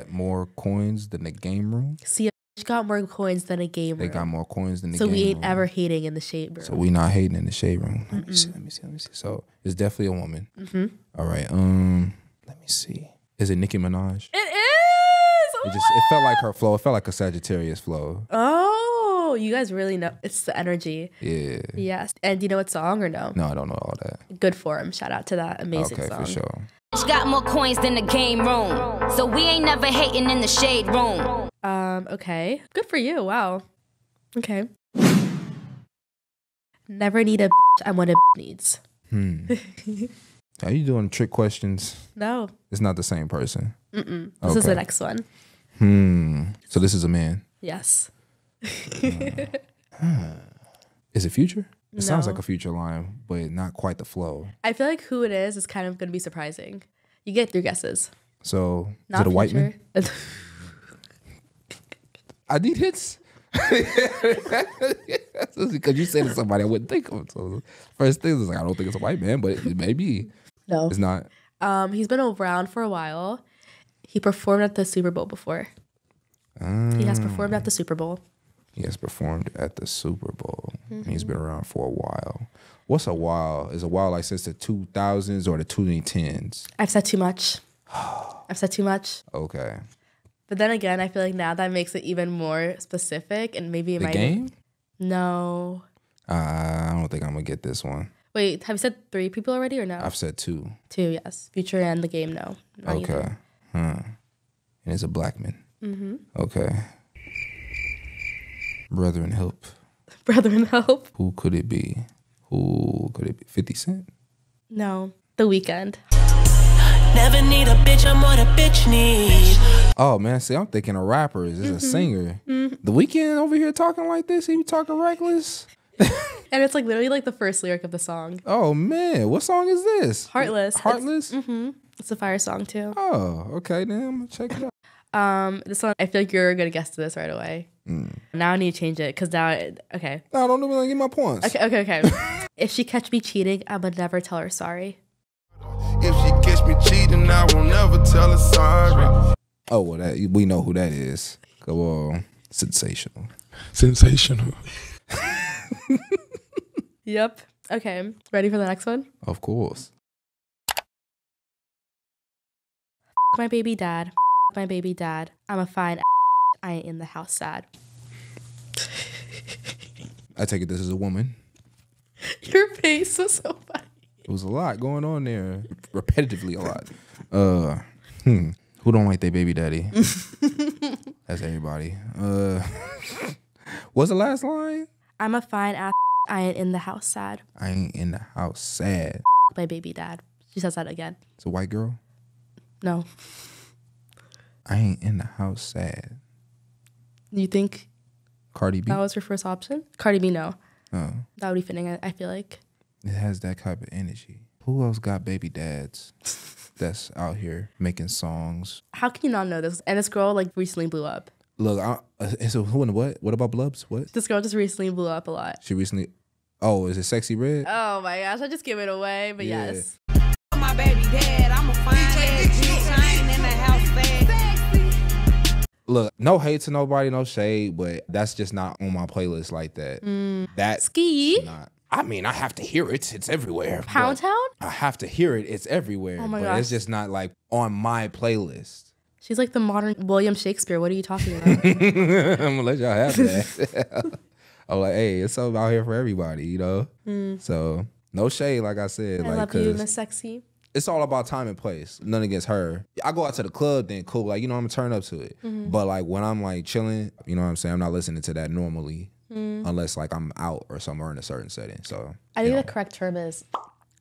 More coins than the game room. See, a bitch got more coins than a game room. They got more coins than the so game room. we ain't ever hating in the shade room. So we not hating in the shade room. Let me see. So it's definitely a woman. All right. Let me see. Is it Nicki Minaj? It is! It felt like her flow. It felt like a Sagittarius flow. Oh, you guys really know. It's the energy. Yeah. Yes. And do you know what song or no? No, I don't know all that. Good for him. Shout out to that amazing Okay, song. for sure. Bitch got more coins than the game room, so we ain't never hating in the shade room. Okay. Good for you. Wow. Okay. Never need a bitch. I'm what a bitch needs. Are you doing trick questions? No. It's not the same person. This is the Okay. next one. So this is a man. Yes. Is it Future? It sounds No. like a Future line, but not quite the flow. I feel like who it is kind of going to be surprising. You get 3 guesses. So Not is it a white man? Future. I need hits. Because you said it's somebody I wouldn't think of. So first thing is like, I don't think it's a white man, but it may be. No. It's not. He's been around for a while. He performed at the Super Bowl before. He has performed at the Super Bowl. He has performed at the Super Bowl. He's been around for a while. What's a while? Is a while like since the 2000s or the 2010s? I've said too much. I've said too much. Okay. But then again, I feel like now that makes it even more specific and maybe it The might. game? No. I don't think I'm going to get this one. Wait, have you said 3 people already or no? I've said 2. 2, yes. Future and the game, no. Not Okay. either. And it's a black man. Okay. Brethren, help. Brethren, help. Who could it be? 50 Cent? No. The Weeknd. Never need a bitch, I'm what a bitch needs. Oh, man. See, I'm thinking of rappers. Is a singer. The Weeknd over here talking like this? He be talking reckless? And it's like literally like the first lyric of the song. Oh, man. What song is this? Heartless. Heartless? It's a fire song too. Oh, okay. Then I'm going to check it out. This one, I feel like you're going to guess this right away. Now I need to change it because now, okay. No, don't even get my points. Okay. If she catch me cheating, I would never tell her sorry. If she catch me cheating, I won't never tell her sorry. Oh, well, we know who that is. Go on. Sensational. Sensational. Yep. Okay. Ready for the next one? Of course. My baby dad. My baby dad. I'm a fine. I ain't in the house sad. I take it this is a woman. Your face was so funny. It was a lot going on there. Repetitively a lot. Who don't like their baby daddy? That's everybody. What's the last line? I'm a fine ass. I ain't in the house sad. I ain't in the house sad. My baby dad. She says that again. It's a white girl. No. I ain't in the house sad. You think Cardi B. that was her first option? Cardi B, no. Oh, That would be fitting, I feel like. it has that type of energy. Who else got baby dads that's out here making songs? How can you not know this? And this girl like recently blew up. Look, it's a who and what? What about Blubs? What? This girl just recently blew up a lot. She recently. Oh, is it Sexyy Red? Oh my gosh, I just give it away, but Yeah. yes. My baby dad, I'm a fine ass bitch. I ain't in the house bad. Look, no hate to nobody, no shade, but that's just not on my playlist like that. That's Ski? not. I mean, I have to hear it. It's everywhere. Pound but Town? I have to hear it. It's everywhere. Oh my but gosh. it's just not like on my playlist. She's like the modern William Shakespeare. What are you talking about? I'm gonna let y'all have that. I'm like, hey, it's something out here for everybody, you know? So no shade, like I said. I like, love you, 'cause Miss Sexy. it's all about time and place. None against her. I go out to the club, then cool. Like, you know, I'm gonna turn up to it. But like when I'm like chilling, you know what I'm saying? I'm not listening to that normally unless like I'm out or somewhere in a certain setting. So I you think know, the correct term is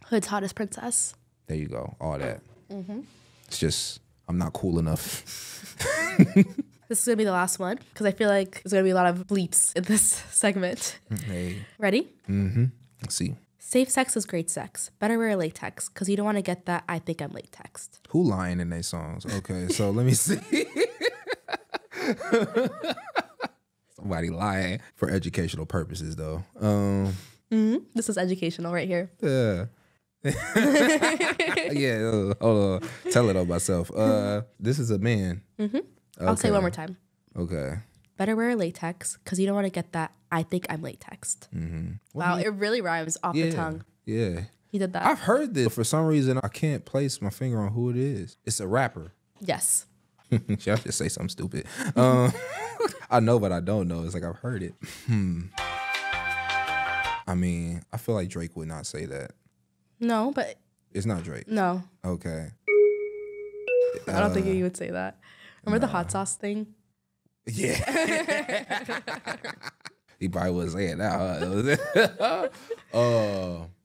Hood's hottest princess. there you go. All that. It's just, I'm not cool enough. This is gonna be the last one because I feel like there's gonna be a lot of bleeps in this segment. Hey. Ready? Let's see. Safe sex is great sex. Better wear latex because you don't want to get that I think I'm late text. Who lying in their songs? Okay, so let me see. Somebody lying for educational purposes, though. This is educational right here. Yeah. Yeah. Hold on. Tell it on myself. This is a man. I'll say one more time. Okay. Better wear latex because you don't want to get that I think I'm latexed. Wow, it really rhymes off the tongue. Yeah. He did that. I've heard this. For some reason, I can't place my finger on who it is. It's a rapper. Yes. Should I just say something stupid? I know, but I don't know. It's like I've heard it. I mean, I feel like Drake would not say that. No, but... It's not Drake. No. Okay. I don't think you would say that. Remember the hot sauce thing? Yeah. He probably wouldn't say it now.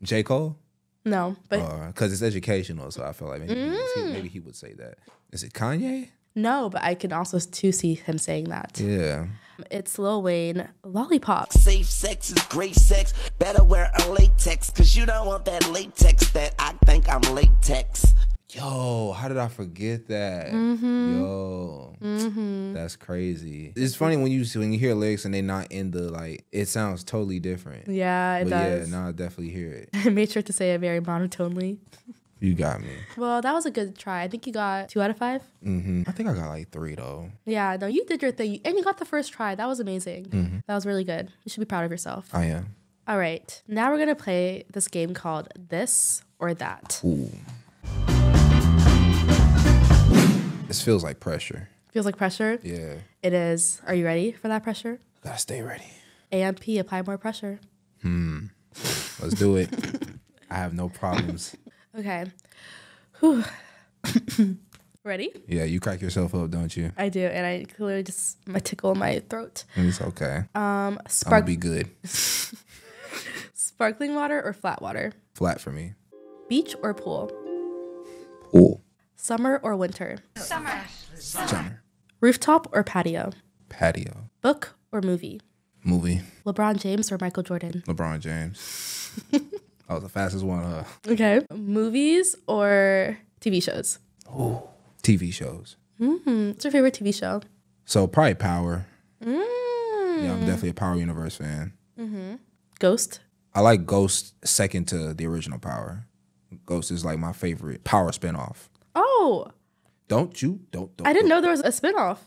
J. Cole? No, but... Because it's educational, so I feel like maybe he would say that. Is it Kanye? No, but I can also too see him saying that. Yeah. It's Lil Wayne, Lollipop. Safe sex is great sex. Better wear a latex, cause you don't want that latex that I think I'm latex. Yo, how did I forget that? Yo, that's crazy. It's funny when you hear lyrics and they're not in the, like, it sounds totally different. Yeah, it does. Yeah, now I definitely hear it. I made sure to say it very monotonely. You got me. Well, that was a good try. I think you got 2 out of 5. I think I got like 3 though. Yeah, no, you did your thing. And you got the first try. That was amazing. That was really good. You should be proud of yourself. I am. All right. Now we're going to play this game called This or That. Ooh. This feels like pressure. Feels like pressure? Yeah. It is. Are you ready for that pressure? Gotta stay ready. AMP, apply more pressure. Let's do it. I have no problems. Okay. Whew. Ready? Yeah, you crack yourself up, don't you? I do, and I clearly just my tickle in my throat. It's okay. I'm gonna be good. Sparkling water or flat water? Flat for me. Beach or pool? Pool. Summer or winter? Summer. Rooftop or patio? Patio. Book or movie? Movie. LeBron James or Michael Jordan? LeBron James. That was the fastest one. Okay. Movies or TV shows? Ooh. TV shows. What's your favorite TV show? So probably Power. Yeah, I'm definitely a Power Universe fan. Ghost? I like Ghost second to the original Power. Ghost is like my favorite Power spinoff. Oh. Don't. I didn't know there was a spinoff.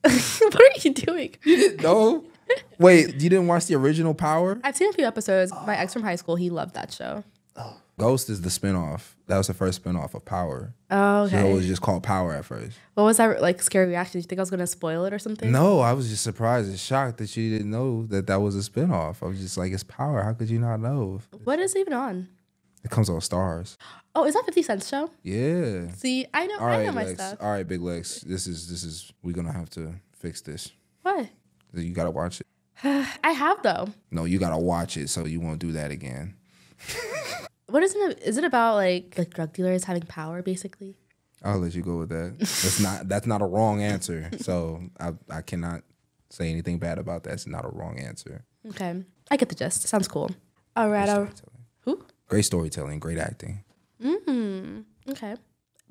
What are you doing? You didn't know? Wait, you didn't watch the original Power? I've seen a few episodes. My ex from high school, he loved that show. Ghost is the spinoff. That was the first spinoff of Power. Oh, okay. So it was just called Power at first. What was that like scary reaction? Did you think I was gonna spoil it or something? No, I was just surprised and shocked that you didn't know that that was a spinoff. I was just like, it's Power. How could you not know? What is it even on? It comes on Stars. Oh, is that 50 Cent's show? Yeah. See, I know, All right, I know my Lex. stuff. All right, Big Lex. This is. We're gonna have to fix this. What? You gotta watch it. I have though. No, you gotta watch it so you won't do that again. What is it? Is it about like drug dealers having power, basically? I'll let you go with that. That's not a wrong answer. So I cannot say anything bad about that. It's not a wrong answer. Okay, I get the gist. Sounds cool. All right. Who? Great storytelling, great acting. Okay.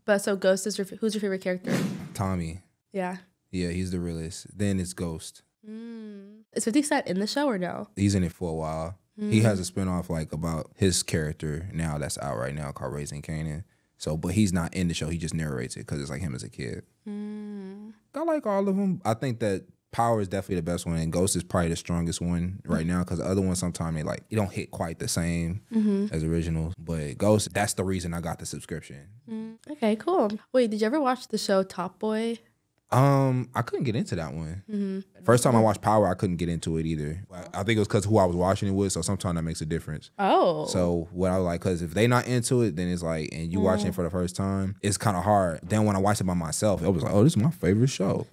But so Ghost is who's your favorite character? Tommy. Yeah. Yeah, he's the realest. Then it's Ghost. Is 50 Cent in the show or no? He's in it for a while. He has a spinoff like about his character now that's out right now called Raising Kanan. So, but he's not in the show. He just narrates it because it's like him as a kid. I like all of them. I think that Power is definitely the best one, and Ghost is probably the strongest one right now because the other ones sometimes they don't hit quite the same as originals. But Ghost, that's the reason I got the subscription. Okay, cool. Wait, did you ever watch the show Top Boy? I couldn't get into that one. First time I watched Power, I couldn't get into it either. I think it was because who I was watching it with, so sometimes that makes a difference. Oh. So what I was like, because if they not into it, then it's like, and you watching it for the first time, it's kind of hard. Then when I watched it by myself, it was like, oh, this is my favorite show.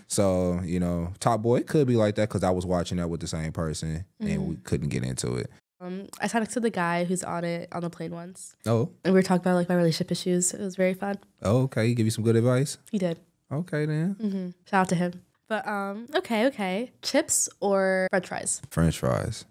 So, Top Boy, it could be like that because I was watching that with the same person and we couldn't get into it. I sat next to the guy who's on it on the plane once. Oh. And we were talking about like my relationship issues. It was very fun. Oh, okay. He give you some good advice? He did. Okay, then. Shout out to him. But okay. Chips or French fries? French fries.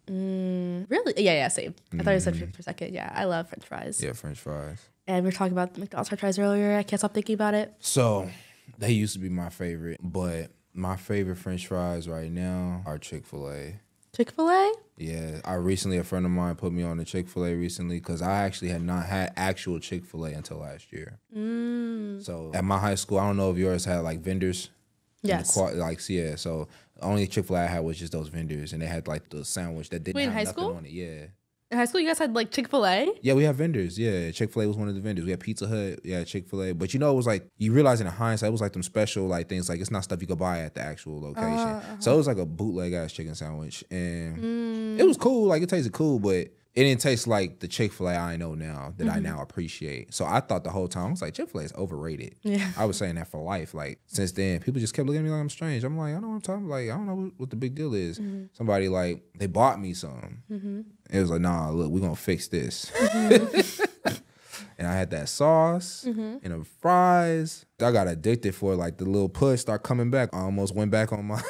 Really? Yeah, same. I thought you said chips for a second. Yeah, I love French fries. Yeah, French fries. And we were talking about McDonald's French fries earlier. I can't stop thinking about it. So they used to be my favorite, but My favorite French fries right now are Chick-fil-A. Chick-fil-A? Yeah, a friend of mine put me on the Chick-fil-A recently because I actually had not had actual Chick-fil-A until last year. So at my high school, I don't know if yours had like vendors. Yes. So the only Chick-fil-A I had was just those vendors, and they had like the sandwich that didn't Wait, in have high nothing school? on it. Yeah. In high school, you guys had like Chick-fil-A? Yeah, we have vendors. Yeah, Chick-fil-A was one of the vendors. We had Pizza Hut. Yeah, Chick-fil-A. But it was like, you realize in hindsight, it was like them special like things. Like it's not stuff you could buy at the actual location. So it was like a bootleg ass chicken sandwich, and it was cool. Like it tasted cool, but it didn't taste like the Chick-fil-A I know now that I now appreciate. So I thought the whole time, I was like, Chick-fil-A is overrated. Yeah. I was saying that for life. Like since then, people just kept looking at me like I'm strange. I'm like, I know what I'm talking about. Like, I don't know what the big deal is. Somebody like, they bought me some. It was like, nah, look, we're going to fix this. And I had that sauce and the fries. I got addicted for like the little push start coming back. I almost went back on my...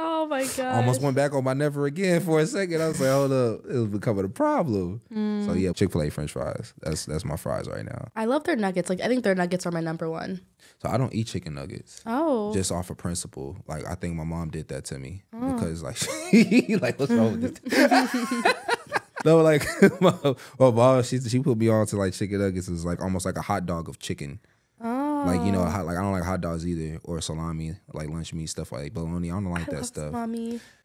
Oh my god! Almost went back on my never again for a second. I was like, hold up, it was becoming a problem. So yeah, Chick-fil-A French fries. That's my fries right now. I love their nuggets. Like I think their nuggets are my number one. So I don't eat chicken nuggets. Oh. Just off of principle. Like I think my mom did that to me because like like what's wrong with this? No, like my mom, she put me on to like chicken nuggets. It's like almost like a hot dog of chicken. Like, you know, like I don't like hot dogs either, or salami, like lunch meat, stuff like bologna. I don't like that stuff.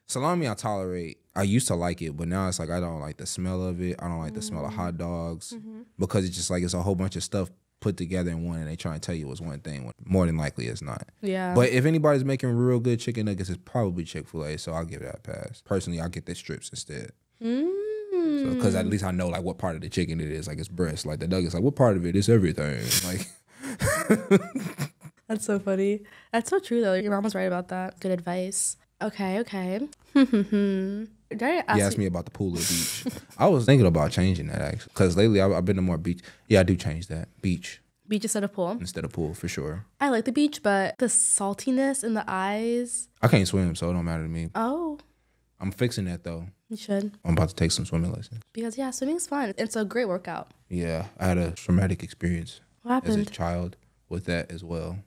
Salami I tolerate. I used to like it, but now it's like I don't like the smell of it. I don't like the smell of hot dogs because it's just like it's a whole bunch of stuff put together in one, and they try and tell you it's one thing. When more than likely it's not. Yeah. But if anybody's making real good chicken nuggets, it's probably Chick-fil-A, so I'll give it a pass. Personally, I'll get the strips instead. Because at least I know like what part of the chicken it is. Like it's breast. Like the nuggets, like what part of it is everything. Like. That's so funny. That's so true though. Your mom was right about that. Good advice. Okay. Did I ask You asked me about the pool or beach. I was thinking about changing that actually, because lately I've been to more beach. Yeah, I do change that. Beach instead of pool. Instead of pool, for sure. I like the beach, but the saltiness in the eyes. I can't swim, so it don't matter to me. Oh. I'm fixing that though. You should. I'm about to take some swimming lessons. Because yeah, swimming's fun. It's a great workout. Yeah, I had a traumatic experience. What happened? As a child with that as well.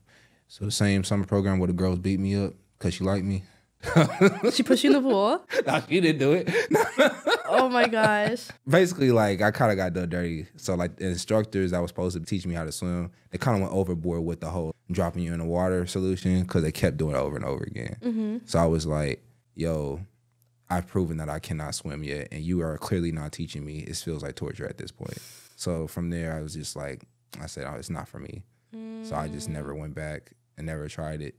So the same summer program where the girls beat me up because she liked me. She pushed you in the pool? No, she didn't do it. Oh my gosh. Basically, like, I kind of got done dirty. So, like, the instructors that was supposed to teach me how to swim, they kind of went overboard with the whole dropping you in the water solution because they kept doing it over and over again. So I was like, yo, I've proven that I cannot swim yet, and you are clearly not teaching me. It feels like torture at this point. So from there, I was just like, I said, oh, it's not for me. So I just never went back and never tried it.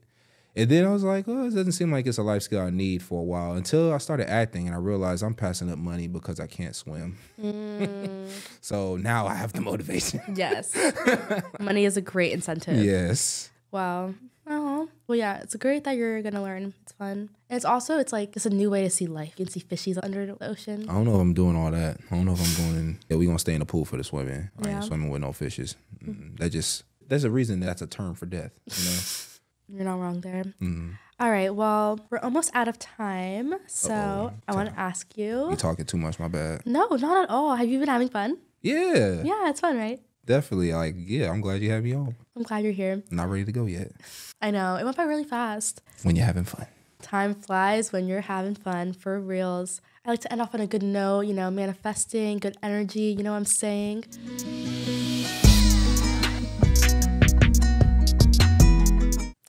And then I was like, oh, it doesn't seem like it's a life skill I need for a while, until I started acting and I realized I'm passing up money because I can't swim. So now I have the motivation. Yes. Money is a great incentive. Yes. Wow. Oh. Well, yeah, it's great that you're going to learn. It's fun. And it's also, it's like, it's a new way to see life. You can see fishies under the ocean. I don't know if I'm doing all that. I don't know if I'm going in. Yeah, we're going to stay in the pool for the swimming. I Yeah. ain't swimming with no fishes. There's a reason that's a term for death, you know? You're not wrong there. All right. Well, we're almost out of time. So I want to ask you. You talking too much, my bad. No, not at all. Have you been having fun? Yeah. Yeah, it's fun, right? Definitely. Like, yeah, I'm glad you had me on. I'm glad you're here. Not ready to go yet. I know. It went by really fast. When you're having fun. Time flies when you're having fun, for reals. I like to end off on a good note, you know, manifesting, good energy. You know what I'm saying?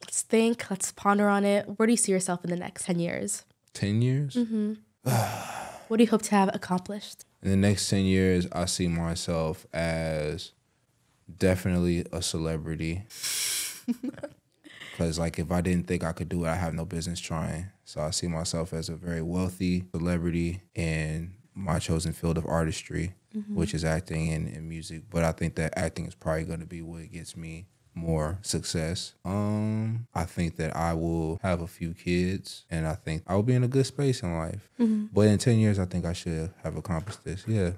Let's think. Let's ponder on it. Where do you see yourself in the next 10 years? 10 years? What do you hope to have accomplished? In the next 10 years, I see myself as definitely a celebrity. Because, like, if I didn't think I could do it, I have no business trying. So I see myself as a very wealthy celebrity in my chosen field of artistry, which is acting and music. But I think that acting is probably going to be what gets me more success. I think that I will have a few kids, and I think I will be in a good space in life. But in 10 years, I think I should have accomplished this. Yeah.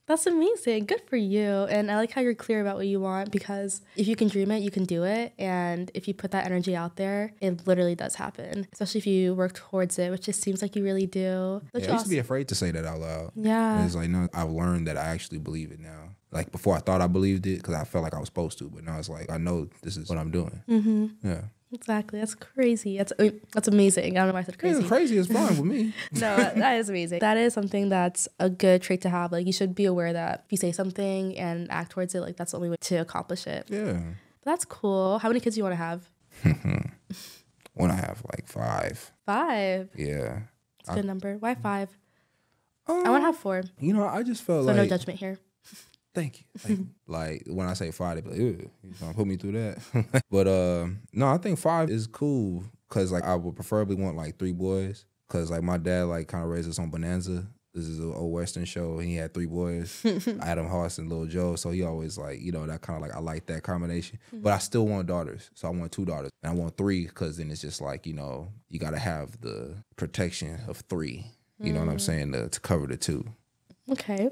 That's amazing. Good for you. And I like how you're clear about what you want, because if you can dream it, you can do it. And if you put that energy out there, it literally does happen, especially if you work towards it, which just seems like you really do. Yeah, I used to be afraid to say that out loud. Yeah. And it's like, no, I've learned that I actually believe it now. Like, before I thought I believed it because I felt like I was supposed to, but now it's like, I know this is what I'm doing. Yeah. Exactly. That's crazy. That's amazing. I don't know why I said crazy. Yeah, crazy is fine with me. No, that is amazing. That is something that's a good trait to have. Like, you should be aware that if you say something and act towards it, like, that's the only way to accomplish it. Yeah. That's cool. How many kids do you want to have? When I have like 5. 5. Yeah. It's a good number. Why 5? I want to have 4. You know, I just felt So like... no judgment here. Thank you. Like when I say 5, they be like, ew, you gonna put me through that. But no, I think 5 is cool because like I would preferably want like 3 boys because like my dad like kind of raised us on Bonanza. This is an old Western show and he had 3 boys, Adam Hoss and Lil Joe. So he always like, you know, that kind of like, I like that combination. But I still want daughters. So I want 2 daughters and I want 3 because then it's just like, you know, you got to have the protection of 3. You know what I'm saying? To cover the 2. Okay.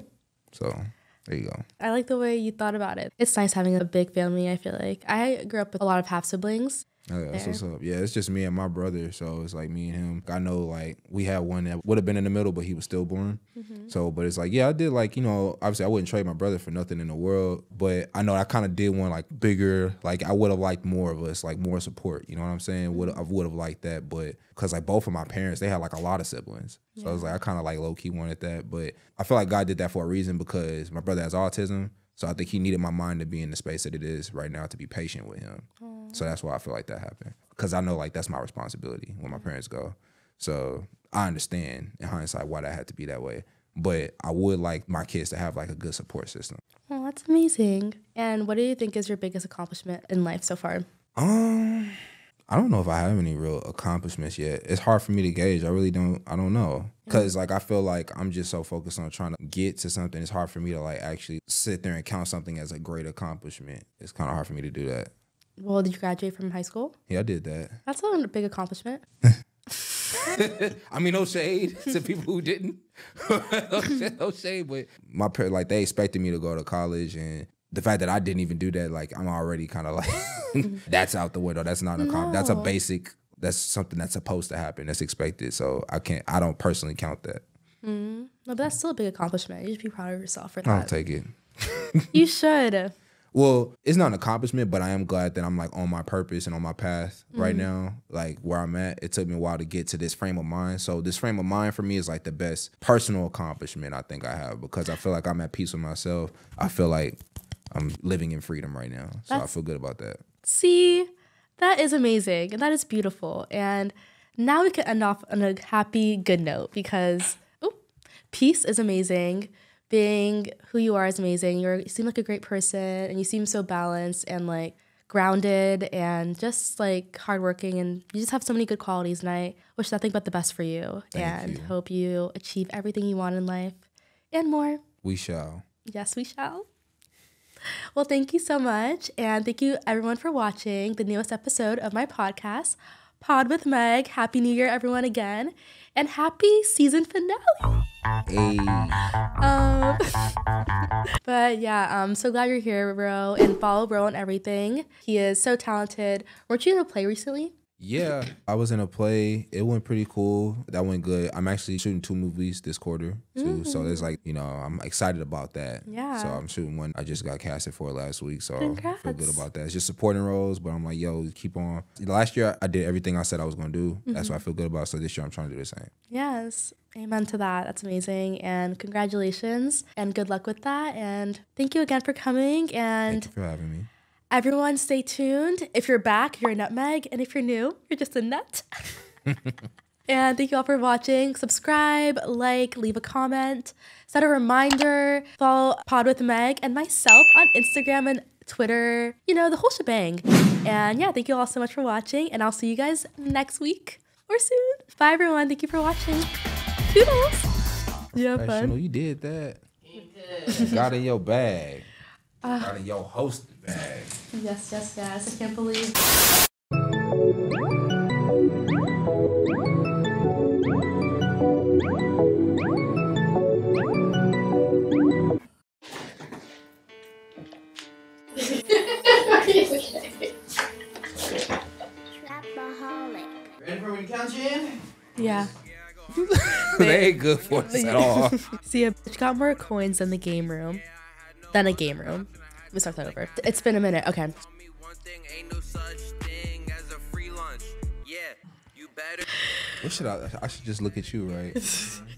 So... there you go. I like the way you thought about it. It's nice having a big family, I feel like. I grew up with a lot of half-siblings. Oh, yeah, that's what's up. Yeah, it's just me and my brother, so it's like me and him. I know, like, we had one that would have been in the middle, but he was stillborn. So, but it's like, yeah, I did, like, you know, obviously I wouldn't trade my brother for nothing in the world, but I know I kind of did one, like, bigger. Like, I would have liked more of us, like, more support. You know what I'm saying? I would have liked that, but because, like, both of my parents, they had, like, a lot of siblings. So I was like, I kind of, like, low-key wanted that, but I feel like God did that for a reason because my brother has autism. So I think he needed my mind to be in the space that it is right now to be patient with him. So that's why I feel like that happened. Because I know like that's my responsibility when my parents go. So I understand in hindsight why that had to be that way. But I would like my kids to have like a good support system. Oh, that's amazing. And what do you think is your biggest accomplishment in life so far? I don't know if I have any real accomplishments yet. It's hard for me to gauge. I don't know. Because like I feel like I'm just so focused on trying to get to something. It's hard for me to like actually sit there and count something as a great accomplishment. It's kind of hard for me to do that. Well, did you graduate from high school? Yeah, I did that. That's a big accomplishment. I mean, no shade to people who didn't. No shade, but my parents, like, they expected me to go to college, and the fact that I didn't even do that, like, I'm already kind of like, that's out the window. That's not a that's a basic. That's something that's supposed to happen. That's expected. So I don't personally count that. No, but that's still a big accomplishment. You should be proud of yourself for that. I'll take it. You should. Well, it's not an accomplishment, but I am glad that I'm like on my purpose and on my path right now, like where I'm at. It took me a while to get to this frame of mind. So this frame of mind for me is like the best personal accomplishment I think I have because I feel like I'm at peace with myself. I feel like I'm living in freedom right now. So I feel good about that. See, that is amazing and that is beautiful. And now we can end off on a happy, good note because peace is amazing. Being who you are is amazing. You seem like a great person and you seem so balanced and like grounded and just like hardworking and you just have so many good qualities and I wish nothing but the best for you. Thank you. Hope you achieve everything you want in life and more. We shall. Yes, we shall. Well, thank you so much and thank you everyone for watching the newest episode of my podcast, Pod with Meg. Happy New Year everyone again and happy season finale. Hey. But yeah, I'm so glad you're here, bro, and follow bro on everything. He is so talented. Weren't you in a play recently? Yeah, I was in a play. It went pretty cool. That went good. I'm actually shooting 2 movies this quarter too. So there's like, you know, I'm excited about that. Yeah. So I'm shooting one. I just got casted for it last week. So Congrats. I feel good about that. It's just supporting roles, but I'm like, yo, keep on. Last year I did everything I said I was gonna do. That's what I feel good about. So this year I'm trying to do the same. Yes. Amen to that. That's amazing. And congratulations and good luck with that. And thank you again for coming. And Thank you for having me. everyone stay tuned. If you're back, you're a nutmeg. And if you're new, you're just a nut. And thank you all for watching. Subscribe, like, leave a comment, set a reminder, follow Pod with Meg and myself on Instagram and Twitter, you know, the whole shebang. And yeah, thank you all so much for watching. And I'll see you guys next week or soon. Bye, everyone. Thank you for watching. Toodles. You have fun? You did that. Got in your bag. Got in your host bag. Yes, yes, yes. I can't believe. Ready for me to count you in? Yeah. They ain't good for us at all. See, a bitch got more coins than the game room. Than a game room. Let's start that over. It's been a minute. Okay. What should I should just look at you, right?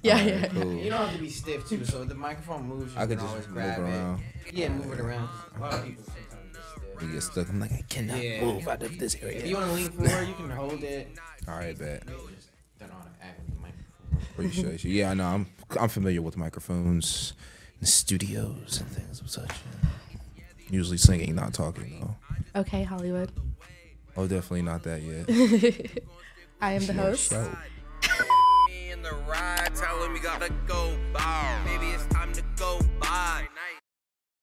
Yeah, Alright, yeah. cool. You don't have to be stiff too, so if the microphone moves, you I could can just always move grab around. it. Yeah, move it around. A lot of people sometimes get stiff. We get stuck. I'm like, I cannot move out of this area. If you want to lean forward, you can hold it. All right, bet. Just don't know how to act with the microphone. Appreciate you. Yeah, I know. I'm familiar with microphones, the studios, and things of such. Usually singing, not talking though. Okay, Hollywood. Oh, definitely not that yet. I am the host. So, Me in the ride, telling me gotta go by. Maybe it's time to go by.